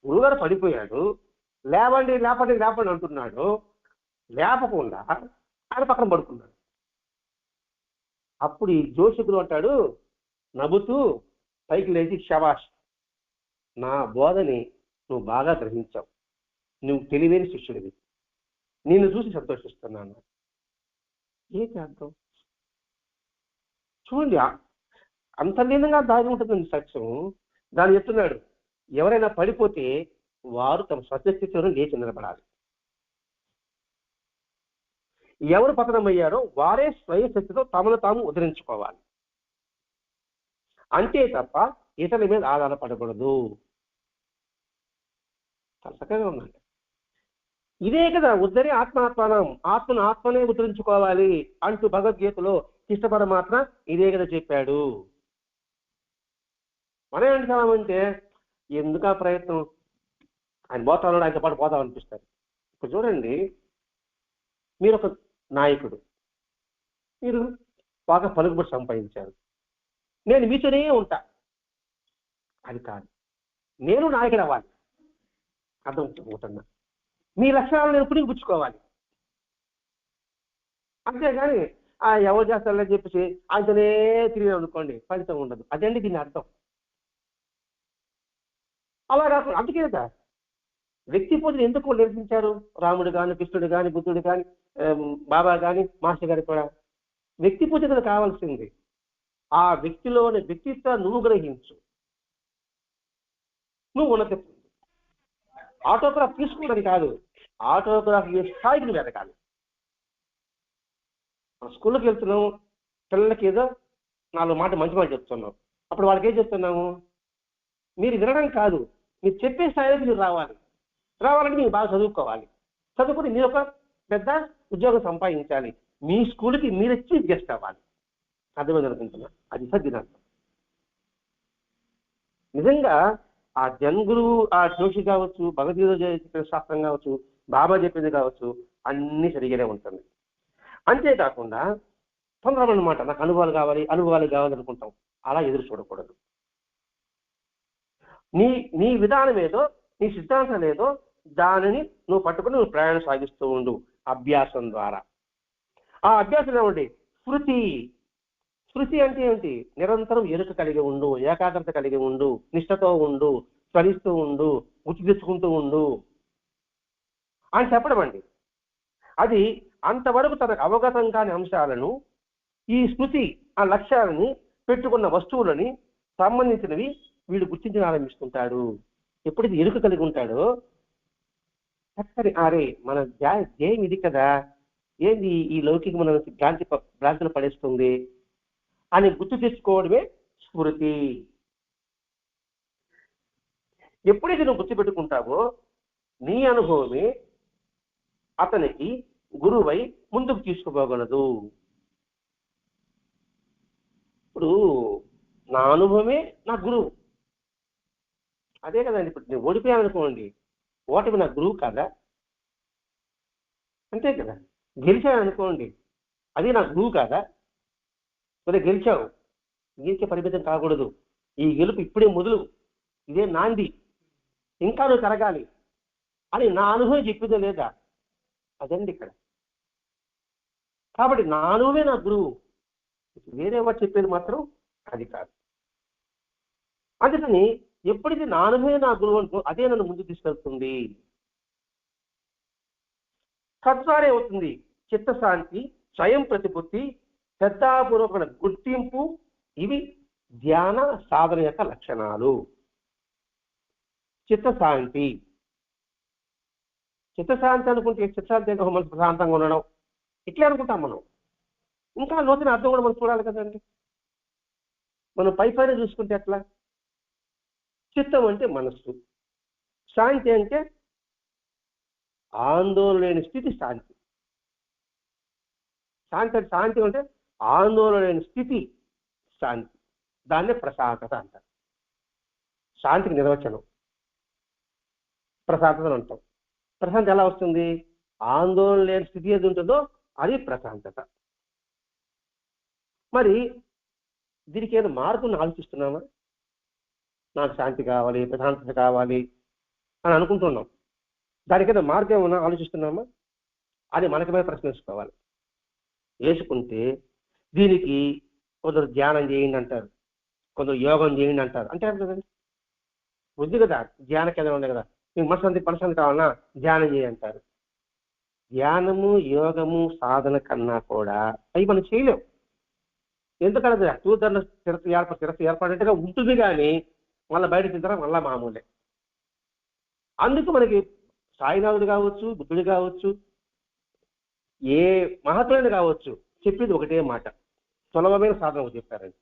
గురువుగారు పడిపోయాడు, లేవండి, లేపండి, లేపండి అంటున్నాడు. లేపకుండా ఆయన పక్కన పడుకున్నాడు. అప్పుడు ఈ జోషకుడు అంటాడు నవ్వుతూ పైకి లేచి, శబాష్, నా బోధని నువ్వు బాగా గ్రహించావు, నువ్వు తెలివైన శిష్యుడివి, నిన్ను చూసి సంతోషిస్తున్నాను. ఏంటి అర్థం చూడండి, అంతర్లీనంగా దాగి ఉంటుందండి సత్యం. దాన్ని చెప్తున్నాడు, ఎవరైనా పడిపోతే వారు తమ స్వస్థితిలో లేచి నిలబడాలి. ఎవరు పతనమయ్యారో వారే స్వయం శక్తితో తమను తాము ఉద్ధరించుకోవాలి. అంతే తప్ప ఇతరుల మీద ఆధారపడకూడదు. చక్కగా ఉందండి. ఇదే కదా ఉద్ధరి ఆత్మాత్మానం, ఆత్మను ఆత్మనే ఉద్ధరించుకోవాలి అంటూ భగవద్గీతలో కృష్ణ పరమాత్మ ఇదే కదా చెప్పాడు. మనం ఏంటి అంటే ఎందుకు ఆ ప్రయత్నం, ఆయన పోతాడు ఆయనతో పాటు పోతాం అనిపిస్తారు. ఇప్పుడు చూడండి, మీరు ఒక నాయకుడు, మీరు బాగా పలుకుబడి సంపాదించారు, నేను మీతోనే ఉంటా, అది కాదు. నేను నాయకుడు అవ్వాలి, అర్థం ఉంటున్నా, మీ లక్షణాలు నేను పుడికి పుచ్చుకోవాలి. అంతేగాని ఎవరు చేస్తారని చెప్పేసి ఆయనతోనే తిరిగి అనుకోండి, ఫలితం ఉండదు. అదండి దీని అర్థం. అలా కాకుండా అందుకే కదా వ్యక్తి పూజను ఎందుకు నిర్మించారు? రాముడు కానీ, కృష్ణుడు కానీ, బుద్ధుడు కానీ, బాబా కానీ, మాస్టర్ గారి కూడా వ్యక్తి పూజ కదా కావాల్సింది. ఆ వ్యక్తిలోని వ్యక్తిత్వాన్ని నువ్వు గ్రహించు, నువ్వు ఉన్నత ఆటోగ్రాఫ్ తీసుకుంటాను కాదు, ఆటోగ్రాఫ్ ఏ స్థాయికి నువ్వు ఎదగాలి. స్కూల్కి వెళ్తున్నావు, పిల్లలకి ఏదో 4 మాట మంచి మాట చెప్తున్నావు, అప్పుడు వాళ్ళకి ఏం చెప్తున్నాము? మీరు వినడం కాదు, మీరు చెప్పే స్థాయికి మీరు రావాలంటే మీరు బాగా చదువుకోవాలి, చదువుకుని మీరు ఒక పెద్ద ఉద్యోగం సంపాదించాలి, మీ స్కూల్కి మీరు చీఫ్ గెస్ట్ అవ్వాలి. అర్థమైంది అనుకుంటున్నా, అది సద్దినార్థం. నిజంగా ఆ జన్ గురువు, ఆ జోషి కావచ్చు, భగవద్గీత చెప్పిన శాస్త్రం కావచ్చు, బాబా చెప్పింది కావచ్చు, అన్నీ సరిగానే ఉంటుంది. అంతేకాకుండా తొందరగా అనమాట, నాకు అనుభవాలు కావాలి అనుకుంటాం. అలా ఎదురు చూడకూడదు. నీ విధానం ఏదో, నీ సిద్ధాంతం ఏదో, దానిని నువ్వు పట్టుకుని నువ్వు ప్రయాణం సాగిస్తూ ఉండు అభ్యాసం ద్వారా. ఆ అభ్యాసం ఏమండి? స్మృతి అంటే ఏంటి? నిరంతరం ఎరుక కలిగి ఉండు, ఏకాగ్రత కలిగి ఉండు, నిష్ఠతో ఉండు, స్మరిస్తూ ఉండు, గుర్తు తెచ్చుకుంటూ ఉండు అని చెప్పడం అండి. అది అంతవరకు తనకు అవగతం కాని అంశాలను, ఈ స్మృతి ఆ లక్ష్యాలని, పెట్టుకున్న వస్తువులని సంబంధించినవి వీడు గుర్తించడం ఆరంభిస్తుంటాడు. ఎప్పుడైతే ఎరుక కలిగి ఉంటాడో, చక్కని అరే మన ధ్యేయం ఇది కదా, ఏంది ఈ లౌకిక మన భ్రాంతిలో పడేస్తుంది అని గుర్తు తెచ్చుకోవడమే స్మృతి. ఎప్పుడైతే నువ్వు గుర్తుపెట్టుకుంటావో నీ అనుభవమే అతనికి గురువై ముందుకు తీసుకుపోగలదు. ఇప్పుడు నా అనుభవమే నా గురువు, అదే కదండి. ఇప్పుడు నేను ఓడిపోయాననుకోండి, ఓటమి నా గురువు కాదా? అంతే కదా. గెలిచాననుకోండి, అది నా గురువు కాదా? మరి గెలిచావు, గెలిచే పరిమితం కాకూడదు. ఈ గెలుపు ఇప్పుడే మొదలు, ఇదే నాంది, ఇంకా నువ్వు కరగాలి అని నా అనుభవం చెప్పిందో లేదా? అదండి ఇక్కడ. కాబట్టి నా అనుభవమే నా గురువు, వేరే వాడు చెప్పేది మాత్రం అది కాదు. అందుకని ఎప్పుడైతే నా అనుభవమే నా గురువు అనుకో, అదే నన్ను ముందు తీసుకెళ్తుంది. తద్వారా అవుతుంది చిత్తశాంతి, స్వయం ప్రతిపత్తి, శ్రద్ధాపూర్వక గుర్తింపు. ఇవి ధ్యాన సాధన యొక్క లక్షణాలు. చిత్తశాంతి అనుకుంటే చిత్తశాంతి అంటే మనసు ప్రశాంతంగా ఉండడం, ఇట్లే అనుకుంటాం మనం. ఇంకా లోతున అర్థం కూడా మనం చూడాలి కదండి. మనం పైన చూసుకుంటే ఎట్లా? చిత్తం అంటే మనస్సు, శాంతి అంటే ఆందోళన లేని స్థితి శాంతి. శాంతి అంటే ఆందోళన లేని స్థితి శాంతి. దాన్నే ప్రశాంతత అంటారు. శాంతికి నిర్వచనం ప్రశాంతత అంటాం. ప్రశాంతత ఎలా వస్తుంది? ఆందోళన లేని స్థితి ఏది ఉంటుందో అది ప్రశాంతత. మరి దీనికి ఏమైనా మార్పును ఆలోచిస్తున్నామా? నాకు శాంతి కావాలి, ప్రశాంతత కావాలి అని అనుకుంటున్నాం. దానికైనా మార్గం ఏమైనా ఆలోచిస్తున్నామా? అది మనకమే ప్రశ్నించుకోవాలి. వేసుకుంటే దీనికి కొందరు ధ్యానం చేయండి అంటారు, కొందరు యోగం చేయండి అంటారు. అంటారు కదండి, బుద్ధి కదా, ధ్యాన కేంద్రం ఉంది కదా, మీకు మనశాంతి కావాలన్నా ధ్యానం చేయి అంటారు. ధ్యానము, యోగము, సాధన కన్నా కూడా అవి మనం చేయలేం. ఎందుకంటే అతూధరణ స్థిరత ఏర్పడినట్టుగా ఉంటుంది, కానీ మళ్ళీ బయట తింటారా మళ్ళా మామూలే. అందుకు మనకి సాయినాథుడు కావచ్చు, బుద్ధుడు కావచ్చు, ఏ మహాత్ములైన కావచ్చు, చెప్పింది ఒకటే మాట, సులభమైన సాధన చెప్పారండి.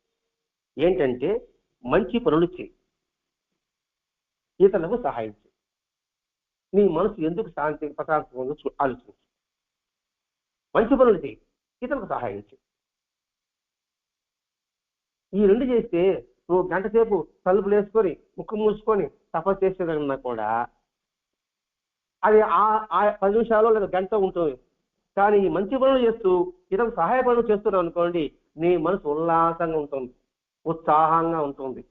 ఏంటంటే మంచి పనులు చేయి, ఇతరులకు సహాయం చేయి, నీ మనసు ఎందుకు శాంతి ప్రశాంతంగా ఉందో ఆలోచించు. మంచి పనులు చేయి, ఇతరులకు సహాయం చేయి. ఈ 2 చేస్తే నువ్వు గంట సేపు తలుపులు వేసుకొని ముక్కు మూసుకొని తపస్సు చేసేదన్నా కూడా అది ఆ 10 నిమిషాలు లేదా గంట ఉంటుంది. కానీ ఈ మంచి పనులు చేస్తూ ఇతర సహాయ పనులు చేస్తున్నావు అనుకోండి, నీ మనసు ఉల్లాసంగా ఉంటుంది, ఉత్సాహంగా ఉంటుంది,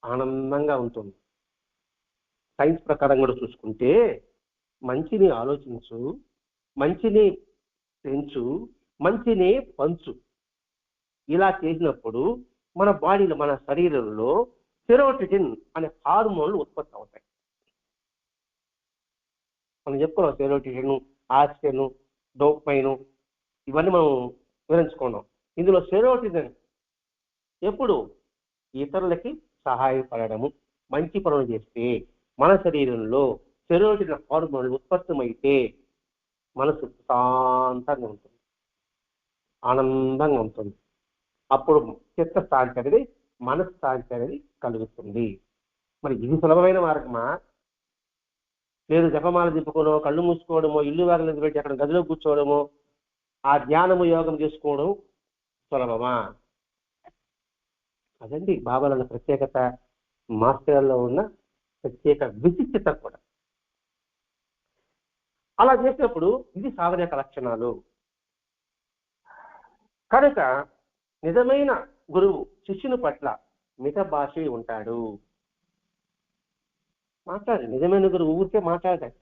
ఆనందంగా ఉంటుంది. సైన్స్ ప్రకారం కూడా చూసుకుంటే మంచిని ఆలోచించు, మంచిని పెంచు, మంచిని పంచు. ఇలా చేసినప్పుడు మన బాడీలో, మన శరీరంలో సెరోటినిన్ అనే హార్మోన్లు ఉత్పత్తి అవుతాయి. మనం చెప్పుకున్నాం సెరోటినిన్, ఆక్సిజన్, డోపమైన్, ఇవన్నీ మనం వివరించుకున్నాం. ఇందులో సెరోటినిన్ ఎప్పుడు ఇతరులకి సహాయపడము, మంచి పనులు చేస్తే మన శరీరంలో సెరోటినిన్ హార్మోన్లు ఉత్పత్తమైతే మనసు శాంతంగా ఉంటుంది, ఆనందంగా ఉంటుంది. అప్పుడు చిత్తశాంతి అనేది, మనశ్శాంతి అనేది కలుగుతుంది. మరి ఇది సులభమైన మార్గమా? లేదు జపమాల తిప్పుకోవడమో, కళ్ళు మూసుకోవడమో, ఇల్లు వారిని పెట్టి అక్కడ గదిలో కూర్చోవడమో, ఆ ధ్యానము యోగం చేసుకోవడం సులభమా? అదండి బాబాల ప్రత్యేకత, మాస్టర్లో ఉన్న ప్రత్యేక విశిష్టత కూడా. అలా చేసినప్పుడు ఇది సాధన యొక్క లక్షణాలు. కనుక నిజమైన గురువు శిష్యుని పట్ల మిత భాషి ఉంటాడు. మాట్లాడు, నిజమైన గురువు ఊరికే మాట్లాడాడు.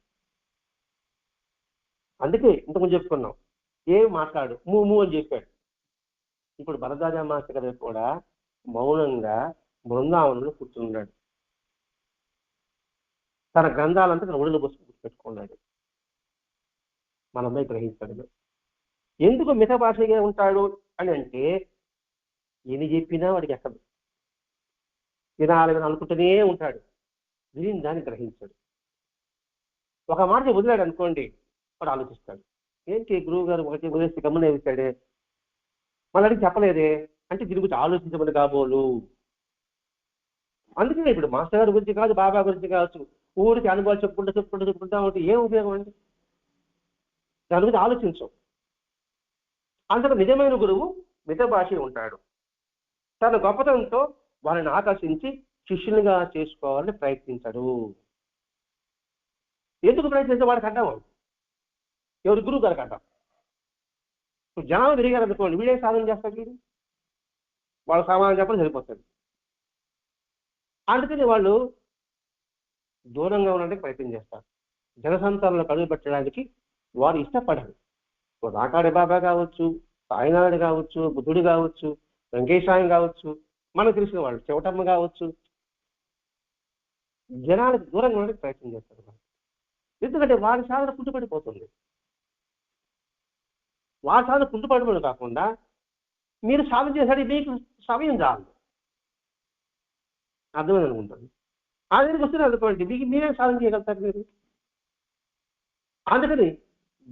అందుకే ఇంతకుముందు చెప్పుకున్నాం, ఏం మాట్లాడు, మూ అని చెప్పాడు. ఇప్పుడు భరద్వాజ మాస్టర్ గారు కూడా మౌనంగా బృందావనంలో కూర్చున్నాడు. తన గ్రంథాలంతా తన ఒడిలో పెట్టుకున్నాడు. మనందరూ గ్రహించాడు. ఎందుకు మిత భాషగా ఉంటాడు అని అంటే, ఎన్ని చెప్పినా వాడికి ఎక్కదు, వినాలని అనుకుంటూనే ఉంటాడు, విని దాన్ని గ్రహించాడు. ఒక మాట వదిలాడు అనుకోండి, వాడు ఆలోచిస్తాడు, ఏంటి గురువు గారు ఒకటి వదిలేసి గమనం వేశాడే, మళ్ళీ అడిగి చెప్పలేదే అంటే దీని గురించి ఆలోచించమని కాబోలు. అందుకనే ఇప్పుడు మాస్టర్ గారి గురించి కాదు, బాబా గురించి కావచ్చు, ఊరికి అనుభవాలు చెప్పుకుంటా ఉంటే ఏం ఉపయోగం అండి? దాని గురించి ఆలోచించం. అందుకు నిజమైన గురువు మిత భాష ఉంటాడు. తన గొప్పతనంతో వారిని ఆకర్షించి శిష్యునిగా చేసుకోవాలని ప్రయత్నించాడు. ఎందుకు ప్రయత్నించే వాడికి అడ్డం, ఎవరి గురువు గారికి అడ్డం. ఇప్పుడు జనాలు తిరిగారు అనుకోండి, వీడే సాధన చేస్తాడు, వీడు వాళ్ళ సమాధానం చెప్పడం సరిపోతుంది. అందుకని వాళ్ళు దూరంగా ఉండడానికి ప్రయత్నం చేస్తారు. జనసంతానంలో కడుగు పెట్టడానికి వారు ఇష్టపడరు. రాకాడి బాబా కావచ్చు, సాయినాథుడు కావచ్చు, బుద్ధుడు కావచ్చు, వెంకటేశ్వరం కావచ్చు, మనకు తెలిసిన వాళ్ళు చెవటమ్మ కావచ్చు, జనాలకు దూరంగా ఉండడానికి ప్రయత్నం చేస్తారు. ఎందుకంటే వారి సాధన కుంటుపడిపోతుంది. వారి సాధన కుంటుపడిపోవడం కాకుండా మీరు సాధన చేశాడు, మీకు సమయం చాలు, అర్థమైంది అనుకుంటాను. ఆ దగ్గరికి వస్తున్నారు అనుకోండి, మీకు మీరే సాధన చేయగలుగుతారు మీరు. అందుకని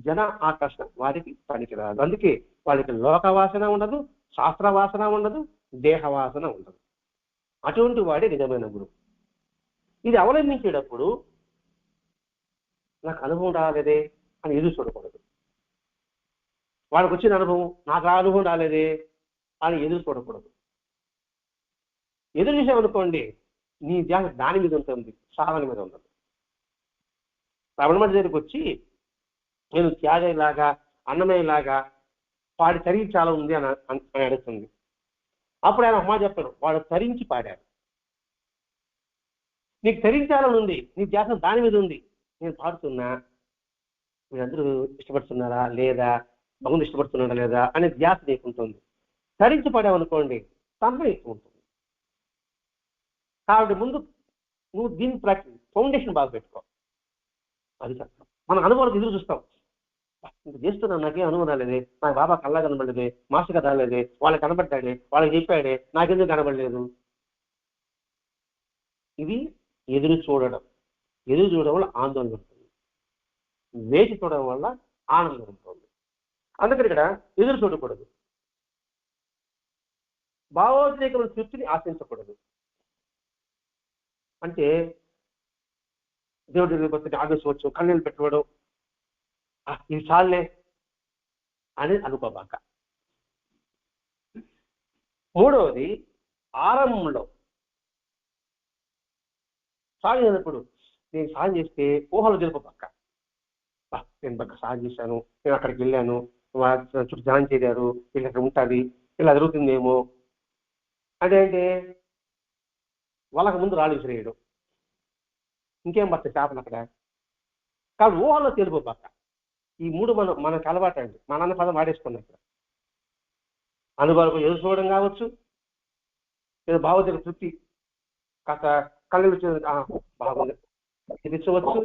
జన ఆకర్షణ వారికి పనికిరాదు. అందుకే వాళ్ళకి లోక వాసన ఉండదు, శాస్త్ర వాసన ఉండదు, దేహ వాసన ఉండదు. అటువంటి వాడే నిజమైన గురువు. ఇది అవలంబించేటప్పుడు నాకు అనుభవం రాలేదే అని ఎదురు చూడకూడదు. వాళ్ళకి వచ్చిన అనుభవం నాకు ఆ అనుభవం రాలేదే అని ఎదురు చూడకూడదు. ఎదురు చూసామనుకోండి, నీ ధ్యాస దాని మీద ఉంటుంది, సాధన మీద ఉండదు. రమణమఠ దగ్గరికి వచ్చి నేను త్యాగలాగా, అన్నమయ్యలాగా వాడి తరించి చాలా ఉంది అని అడుగుతుంది. అప్పుడు ఆయన అమ్మ చెప్పాడు, వాడు తరించి పాడాడు. నీకు తరించాలని ఉంది, నీ ధ్యాస దాని మీద ఉంది. నేను పాడుతున్నా, మీరందరూ ఇష్టపడుతున్నారా లేదా, భగవంతుడు ఇష్టపడుతున్నాడా లేదా అనే ధ్యాస నీకు ఉంటుంది. తరించి పాడామనుకోండి, సంపద ఎక్కువ ఉంటుంది. కాబట్టి ముందు నువ్వు దీని ప్రాక్టీస్ ఫౌండేషన్ బాగా పెట్టుకో. అది చెప్తాం. మన అనుభవాలకు ఎదురు చూస్తాం, ఇంత చేస్తున్నాను, నాకేం అనుభవం రాలేదే, నాకు బాబా కల్లా కనబడలేదే, మాస్టర్ రాలేదే, వాళ్ళకి కనబడ్డాడే, వాళ్ళకి చెప్పాడే, నాకెందుకు కనబడలేదు. ఇది ఎదురు చూడడం. ఎదురు చూడడం వల్ల ఆందోళన ఉంటుంది, వేచి చూడడం వల్ల ఆనందం ఉంటుంది. అందుకని ఇక్కడ ఎదురు చూడకూడదు, భావోద్రేకమైన తృప్తిని ఆశించకూడదు. అంటే దేవుడి దగ్గరికి వస్తే ఆవేశవచ్చు, కన్నీళ్ళు పెట్టుకోవడం, ఇది చాలే అని అనుకోబాక. మూడవది, ఆరంభంలో సాధన చేసినప్పుడు నేను సాధన చేస్తే ఊహలో తెలుపు పక్క నేను పక్క సాధన చేశాను, నేను అక్కడికి వెళ్ళాను, చుట్టూ ధ్యానం చేశారు, వీళ్ళు అక్కడ ఉంటుంది, ఇలా జరుగుతుందేమో అదేంటి వాళ్ళకి ముందు రాళ్ళు విసిరేయడం, ఇంకేం పడతాయి చేపలు అక్కడ. కాబట్టి ఊహలో తెలుపు పక్క ఈ మూడు మనకు అలవాటు అండి. మా నాన్న పదం వాడేసుకున్నాం ఇక్కడ. అనుభవాలకు ఎదురు చూడడం కావచ్చు, ఏదో భావోద్వేగ తృప్తి కాస్త కళ్ళు బాగుంది తెప్పించవచ్చు.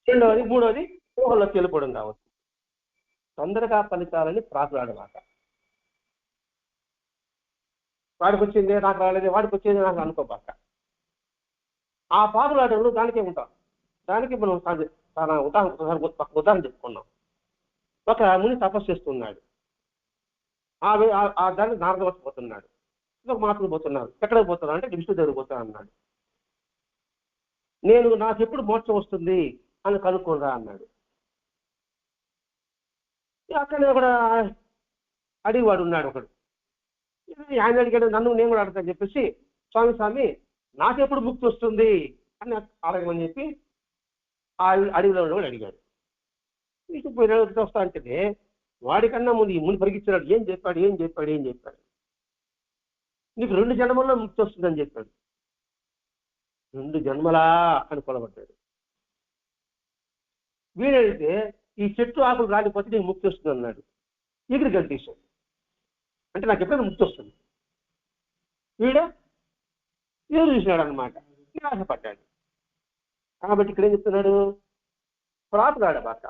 రెండవది మూడవది ఊహలో తెలుపడం కావచ్చు. తొందరగా ఫలితాలని ప్రాకులాడమాట. వాడికి వచ్చింది నాకు రాలేదు, వాడికి వచ్చింది నాకు అనుకోబాక. ఆ పాకులాటంలో దానికే ఉంటాం. దానికి మనం చాలా ఉదాహరణ చెప్పుకున్నాం. ఒక ముని తపస్సు చేస్తున్నాడు, దాన్ని నారదవతి పోతున్నాడు, ఒక మాటలు పోతున్నాడు. ఎక్కడికి పోతున్నా అంటే విష్ణు దగ్గరికి పోతాను అన్నాడు. నేను నాకు ఎప్పుడు మోక్షం వస్తుంది అని కనుక్కోరా అన్నాడు. అక్కడే కూడా అడిగివాడు ఉన్నాడు ఒకడు. ఆయన అడిగాడు, నన్ను నేను కూడా అడతాను చెప్పేసి, స్వామి నాకెప్పుడు ముక్తి వస్తుంది అని అడగమని చెప్పి ఆ అడవిలో కూడా అడిగాడు. పోయిన వస్తా అంటే వాడికన్నా ముందు ఈ ముని పరిగించాడు. ఏం చెప్పాడు నీకు 2 జన్మల్లో ముక్తి వస్తుందని చెప్పాడు. 2 జన్మలా అని కొలబడ్డాడు. వీడైతే ఈ చెట్టు ఆకులు రాలిపోతే నీకు ముక్తి వస్తుంది అన్నాడు. ఎగిరి గంటేశాడు. అంటే నాకు ఎప్పుడైనా ముక్తి వస్తుంది. వీడ ఎదురు చూసినాడు అనమాట, నిరాశపడ్డాడు. కాబట్టి ఇక్కడ ఏం చెప్తున్నాడు, ప్రాపులాడబాక.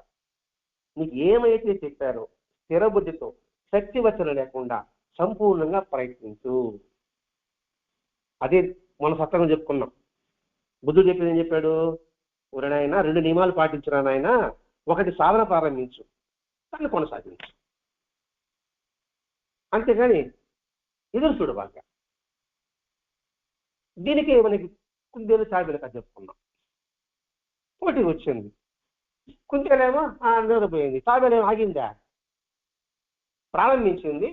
నీకు ఏమైతే చెప్పారో స్థిర బుద్ధితో శక్తివచన లేకుండా సంపూర్ణంగా ప్రయత్నించు. అదే మన సత్రంగా చెప్పుకున్నాం. బుద్ధుడు చెప్పింది ఏం చెప్పాడు, నాయన 2 నియమాలు పాటించిన నాయన. ఒకటి సాధన ప్రారంభించు, దాన్ని కొనసాగించు, అంతేగాని ఎదురు చూడు బాక. దీనికి మనకి కుందేలు చాబీల కథ చెప్పుకున్నాం. పోటీ వచ్చింది, కుందేలేమో నిద్రపోయింది, చాబేలేమో ఆగిందా, ప్రారంభించింది,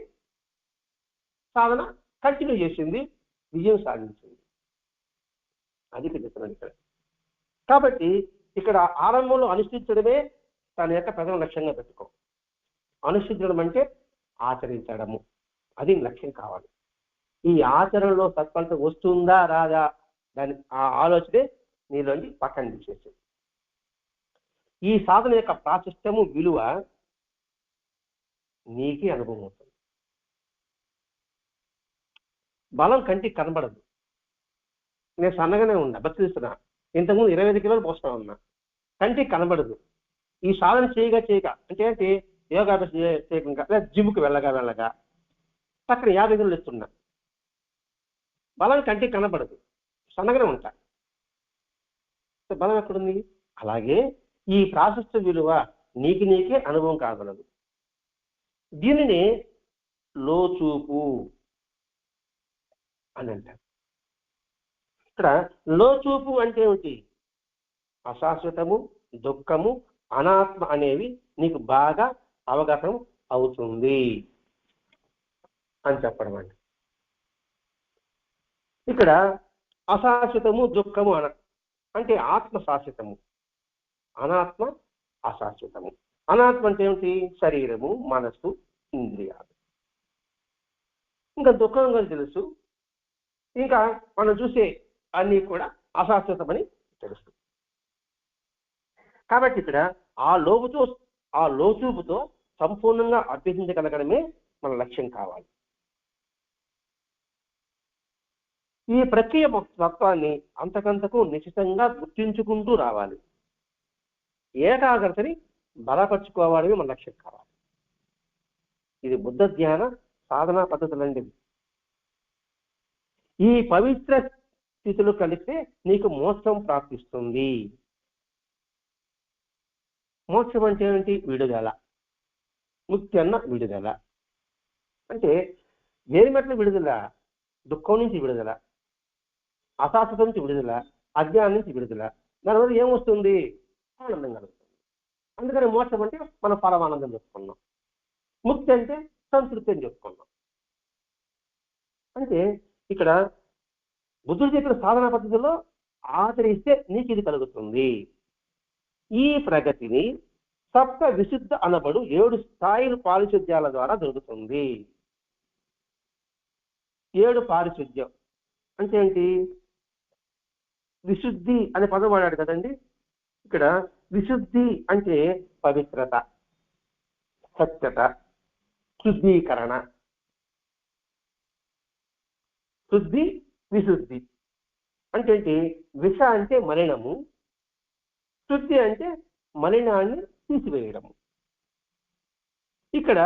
సాధన కంటిన్యూ చేసింది, విజయం సాధించింది. అది చెప్తున్నాను ఇక్కడ. కాబట్టి ఇక్కడ ఆరంభంలో అనుష్ఠించడమే తన యొక్క ప్రథమ లక్ష్యంగా పెట్టుకో. అనుష్ఠించడం అంటే ఆచరించడము, అది లక్ష్యం కావాలి. ఈ ఆచరణలో సత్ఫలితం వస్తుందా రాదా దాని ఆ ఆలోచనే నీలోంచి పక్కన తీసేసి, ఈ సాధన యొక్క ప్రాశస్త్యము విలువ నీకే అనుభవం అవుతుంది. బలం కంటికి కనబడదు. నేను సన్నగానే ఉన్నా, బతికిస్తున్నా. ఇంతకుముందు 25 కిలోలు పోస్తా ఉన్నా, కంటికి కనబడదు. ఈ సాధన చేయగా అంటే యోగాభ్యాసం చేయకుండా లేదా జిమ్కి వెళ్ళగా పక్కన 50 కిలోలు ఎత్తున్నా. బలం కంటికి కనబడదు, సన్నగానే ఉంటా. బలం ఎక్కడుంది? అలాగే ఈ ప్రాశస్త్య విలువ నీకే అనుభవం కాగలదు. దీనిని లోచూపు అని అంటారు. ఇక్కడ లోచూపు అంటే ఏమిటి? అశాశ్వతము, దుఃఖము, అనాత్మ అనేవి నీకు బాగా అవగతం అవుతుంది అని చెప్పడం అండి. ఇక్కడ అశాశ్వతము, దుఃఖము అంటే ఆత్మ శాశ్వతము, అనాత్మ అశాశ్వతము. అనాత్మ అంటే ఏమిటి? శరీరము, మనస్సు, ఇంద్రియాలు. ఇంకా దుఃఖం గురించి తెలుసు, ఇంకా మనం చూసే అన్నీ కూడా అశాశ్వతమని తెలుసు. కాబట్టి ఇక్కడ ఆ లోచూపుతో సంపూర్ణంగా అభ్యసించగలగడమే మన లక్ష్యం కావాలి. ఈ ప్రక్రియ తత్వాన్ని అంతకంతకు నిశ్చితంగా గుర్తించుకుంటూ రావాలి. ఏకాగ్రతని బలపరుచుకోవాలని మన లక్ష్యం కావాలి. ఇది బుద్ధ ధ్యాన సాధనా పద్ధతులండి. ఈ పవిత్ర స్థితులు కలిస్తే నీకు మోక్షం ప్రాప్తిస్తుంది. మోక్షం అంటే ఏంటి? విడుదల. ముక్తి అన్న విడుదల అంటే దేని మెట్ల విడుదల? దుఃఖం నుంచి విడుదల, అశాశ్వతం నుంచి విడుదల, అజ్ఞానం నుంచి విడుదల. దానివల్ల ఏమొస్తుంది? ఆనందం కలుగుతుంది. అందుకని మోక్షం అంటే మనం పరమానందం చెప్పుకున్నాం, ముక్తి అంటే సంతృప్తి అని చెప్పుకున్నాం. అంటే ఇక్కడ బుద్ధుడు చెప్పిన సాధనా పద్ధతిలో ఆచరిస్తే నీకు ఇది కలుగుతుంది. ఈ ప్రగతిని సప్త విశుద్ధ అనబడు 7 స్థాయిల పారిశుద్ధ్యాల ద్వారా దొరుకుతుంది. 7 పారిశుద్ధ్యం అంటే ఏంటి? విశుద్ధి అనే పదం వాడాడు కదండి. ఇక్కడ విశుద్ధి అంటే పవిత్రత, సత్యత, శుద్ధీకరణ. శుద్ధి, విశుద్ధి అంటే ఏంటి? విష అంటే మలినము, శుద్ధి అంటే మలినాన్ని తీసివేయడము. ఇక్కడ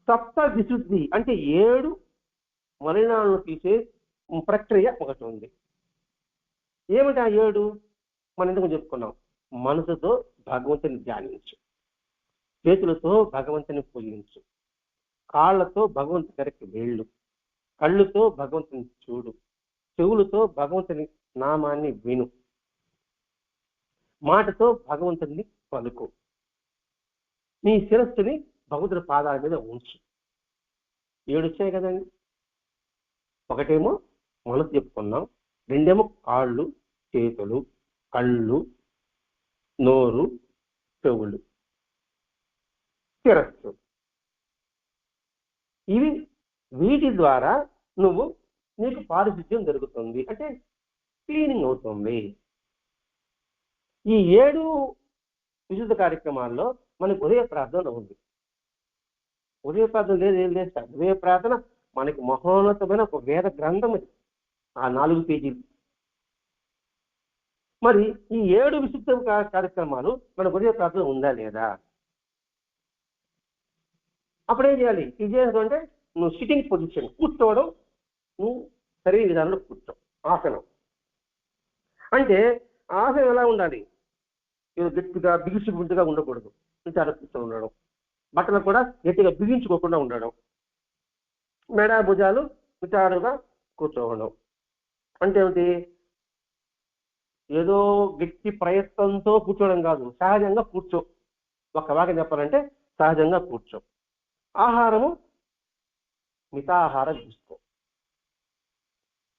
సప్త విశుద్ధి అంటే 7 మలినాలను తీసే ప్రక్రియ ఒకటి ఉంది. ఏమిటి ఆ 7? మనం ఎందుకు చెప్పుకున్నాం? మనసుతో భగవంతుని ధ్యానించు, చేతులతో భగవంతుని పూజించు, కాళ్ళతో భగవంతుని దగ్గరికి వెళ్ళు, కళ్ళుతో భగవంతుని చూడు, చెవులతో భగవంతుని నామాన్ని విను, మాటతో భగవంతుని పలుకు, నీ శిరస్సుని భగవంతుని పాదాల మీద ఉంచు. 7 వచ్చాయి కదండి. ఒకటేమో మనసు చెప్పుకున్నాం, రెండేమో కాళ్ళు, చేతులు, కళ్ళు, నోరు, చెవులు, శిరస్సు. వీటి ద్వారా నీకు పారిశుద్ధ్యం జరుగుతుంది, అంటే క్లీనింగ్ అవుతుంది. ఈ 7 విశుద్ధ కార్యక్రమాల్లో మనకు ఉదయ ప్రార్థన ఉంది. ఉదయ ప్రార్థన లేదు, ఏం లేదు సార్. ఉదయ ప్రార్థన మనకి మహోన్నతమైన ఒక వేద గ్రంథం అది, ఆ 4 పేజీలు. మరి ఈ 7 విశుద్ధ కార్యక్రమాలు మన ఉదయ ప్రార్థన ఉందా లేదా? అప్పుడేం చేయాలి? ఇది చేయాలంటే నువ్వు సిట్టింగ్ పొజిషన్, కూర్చోవడం, నువ్వు సరైన విధానంలో కూర్చో. ఆసనం అంటే ఆసనం ఎలా ఉండాలి? ఇది గట్టిగా బిగుసుగుంటుగా ఉండకూడదు, నిటారు కూర్చొని ఉండడం. బట్టలు కూడా గట్టిగా బిగించుకోకుండా ఉండడం, మెడ భుజాలు నిటారుగా కూర్చోవడం. అంటే ఏమిటి? ఏదో గట్టి ప్రయత్నంతో కూర్చోవడం కాదు, సహజంగా కూర్చో. ఒక వాక్యం చెప్పాలంటే సహజంగా కూర్చో. ఆహారము మితాహారం తీసుకో,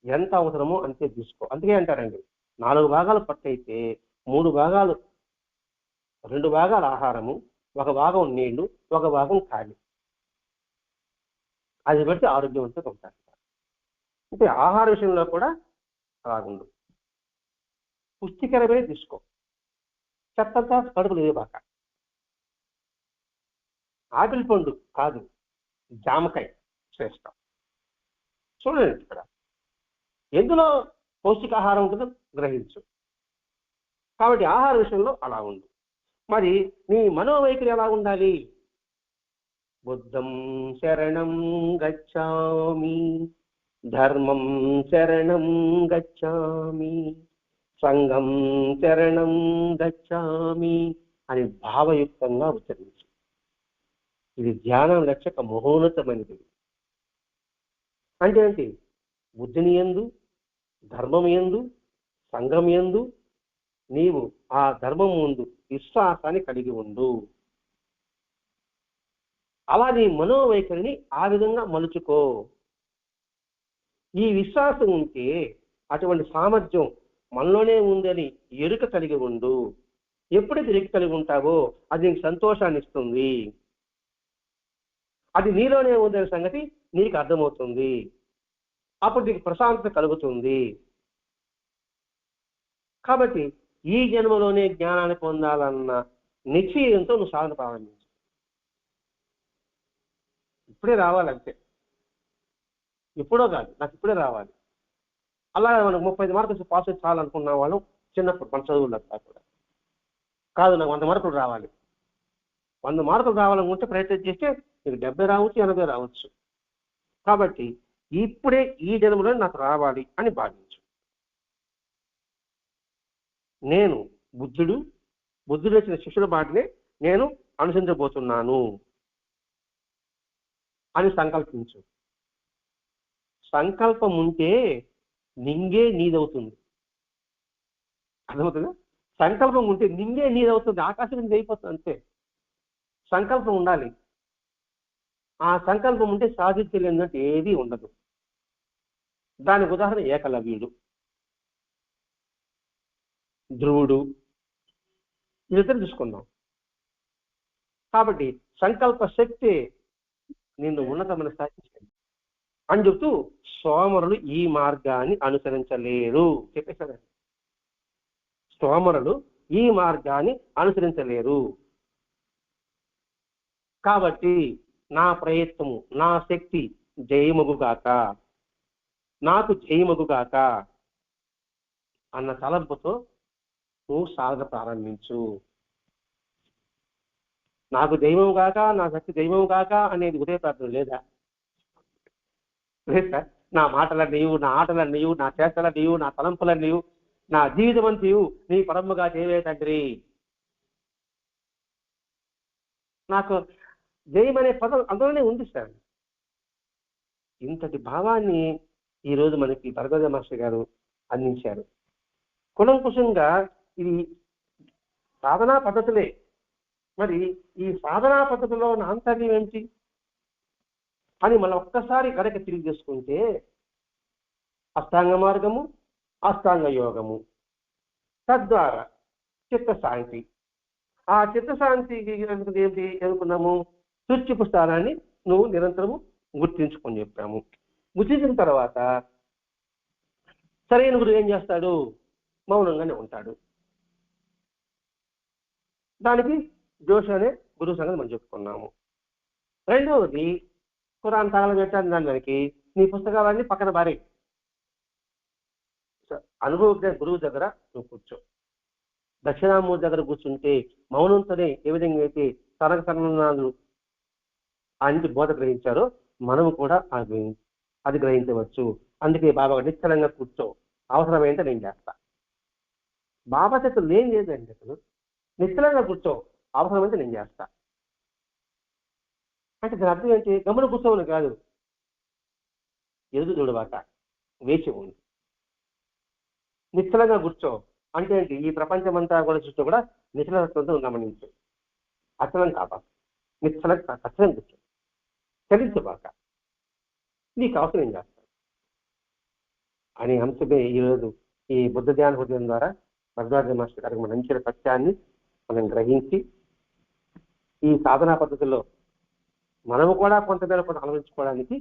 ఎంత అవసరమో అంతే తీసుకో. అందుకే అంటారండి, 4 భాగాలు పట్టయితే 3 భాగాలు, 2 భాగాలు ఆహారము, 1 భాగం నీళ్లు, 1 భాగం ఖాళీ. అది బట్టి ఆరోగ్యవంతంగా ఉంటారు. అంటే ఆహార విషయంలో కూడా రాగుండు, పుష్టికరమే తీసుకో. చెత్తంతా కడుపులు వేయబాక. ఆపిల్ పండు కాదు, జామకాయ శ్రేష్టం. చూడండి, ఇక్కడ ఎందులో పౌష్టికాహారం ఉంటుందో గ్రహించు. కాబట్టి ఆహార విషయంలో అలా ఉండు. మరి నీ మనోవైఖరి ఎలా ఉండాలి? బుద్ధం శరణం గచ్ఛామి, ధర్మం శరణం గచ్ఛామి, సంఘం శరణం గచ్ఛామి అని భావయుక్తంగా ఉచ్చరించు. ఇది ధ్యానం లక్ష్యక మహోన్నతమైనది. అంటే ఏంటి? బుద్ధిని యందు, ధర్మం యందు, సంఘం యందు నీవు ఆ ధర్మం ముందు విశ్వాసాన్ని కలిగి ఉండు. అలా నీ మనోవైఖరిని ఆ విధంగా మలుచుకో. ఈ విశ్వాసం ఉంటే అటువంటి సామర్థ్యం మనలోనే ఉందని ఎరుక కలిగి ఉండు. ఎప్పుడైతే ఎరుక కలిగి ఉంటావో అది నీకు సంతోషాన్ని ఇస్తుంది. అది నీలోనే ఉందనే సంగతి నీకు అర్థమవుతుంది. అప్పుడు నీకు ప్రశాంతత కలుగుతుంది. కాబట్టి ఈ జన్మలోనే జ్ఞానాన్ని పొందాలన్న నిశ్చయంతో నువ్వు సాధన ప్రారంభించు. ఇప్పుడే రావాలంటే, ఎప్పుడో కాదు, నాకు ఇప్పుడే రావాలి. అలా మనకు 35 మార్కులు పాస్ అయితే చాలనుకున్న వాళ్ళు చిన్నప్పుడు మన చదువుల్లో కూడా కాదు, నాకు 100 మార్కులు రావాలి. 100 మార్కులు రావాలనుకుంటే ప్రయత్నం చేస్తే నీకు 70 రావచ్చు, 80 రావచ్చు. కాబట్టి ఇప్పుడే ఈ జన్మలో నాకు రావాలి అని భావించు. నేను బుద్ధుడు వచ్చిన శిష్యుల బాటనే నేను అనుసరించబోతున్నాను అని సంకల్పించు. సంకల్పం ఉంటే నింగే నీదవుతుంది. అర్థమవుతుందా? సంకల్పం ఉంటే నింగే నీదవుతుంది, ఆకాశం మీద అయిపోతుంది అంతే. సంకల్పం ఉండాలి. ఆ సంకల్పం ఉంటే సాధించలేదంటే ఏదీ ఉండదు. దానికి ఉదాహరణ ఏకలవ్యుడు. ధ్రువుడు, వీళ్ళిద్దరు తీసుకుందాం. కాబట్టి సంకల్ప శక్తి నిన్ను ఉన్నతమైన స్థాయి అని చెప్తూ సోమరులు ఈ మార్గాన్ని అనుసరించలేరు చెప్పేశారండి. సోమరులు ఈ మార్గాన్ని అనుసరించలేరు. కాబట్టి నా ప్రయత్నము, నా శక్తి జయమగుగాక, నాకు జయమగుగాక అన్న తలంపుతో నువ్వు సాధన ప్రారంభించు. నాకు దైవం కాక, నా శక్తి దైవం కాక అనేది ఉదయ ప్రార్థన లేదా? లేదు సార్. నా మాటల నీవు, నా ఆటల నీవు, నా చేతల నీవు, నా తలంపుల నీవు, నా జీవితం అంతయు నీ పరముగా చేయవే తండ్రి. నాకు జయం అనే పదం అందులోనే ఉంది సార్. ఇంతటి భావాన్ని ఈరోజు మనకి భరద్వాజ మాస్టర్ గారు అందించారు. కులంకుశంగా ఇది సాధనా పద్ధతులే. మరి ఈ సాధనా పద్ధతిలో నా ఆంతర్యం ఏమిటి అని మనం ఒక్కసారి కనుక తిరిగి చేసుకుంటే అష్టాంగ మార్గము, అష్టాంగ యోగము, తద్వారా చిత్తశాంతి. ఆ చిత్తశాంతికి ఏమిటి అనుకున్నాము? సూచ్యపు స్థానాన్ని నువ్వు నిరంతరము గుర్తించుకొని చెప్పాము. గుర్తించిన తర్వాత సరైన గురువు ఏం చేస్తాడు? మౌనంగానే ఉంటాడు. దానికి జోష్ అనే గురువు సంగతి మనం చెప్పుకున్నాము. రెండవది ఖురాన్ తగలబెట్టాను దానికి నీ పుస్తకాలన్నీ పక్కన బారే, అనుభవ గురువు దగ్గర నువ్వు కూర్చో. దక్షిణామూర్తి దగ్గర కూర్చుంటే మౌనంతోనే ఏ విధంగా అయితే తనక సన్మానాలు ఆయనకి బోధ గ్రహించారో మనము కూడా అది గ్రహించవచ్చు. అందుకే బాబా నిశ్చలంగా కూర్చో, అవసరమైతే నేను చేస్తా. బాబా చేతులు ఏం లేదండి, అసలు నిశ్చలంగా కూర్చో, అవసరమైతే నేను చేస్తా అంటే దాని అర్థం ఏంటి? గమనం కూర్చోమని కాదు, ఎదురు చూడబాక, వేచి ఉంది. నిశ్చలంగా కూర్చో అంటే ఏంటి? ఈ ప్రపంచమంతా కూడా చుట్టూ కూడా నిశ్చలత్వంతో గమనించు. అచలం కాపా, నిశ్చలంగా అచలం కూర్చో, చలించబాక, నీకు అవసరం ఏం చేస్తాను అనే అంశమే ఈరోజు ఈ బుద్ధ ధ్యాన హృదయం ద్వారా భరద్వాజ మాస్టర్ గారికి మనం ఇచ్చిన సత్యాన్ని మనం గ్రహించి ఈ సాధనా పద్ధతిలో మనము కూడా కొంతమేర కొంత అలవించుకోవడానికి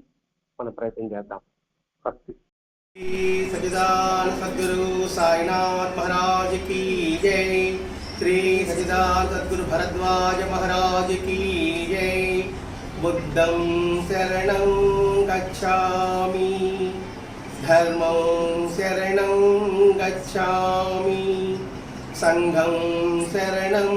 మనం ప్రయత్నం చేద్దాం. భక్తి सच्चिदानंद सद्गुरु साईनाथ महाराज की जय। श्री सच्चिदानंद सद्गुरु भरद्वाज महाराज की जय। बुद्धं शरणं गच्छामि, धर्मं शरणं गच्छामि, संघं शरणं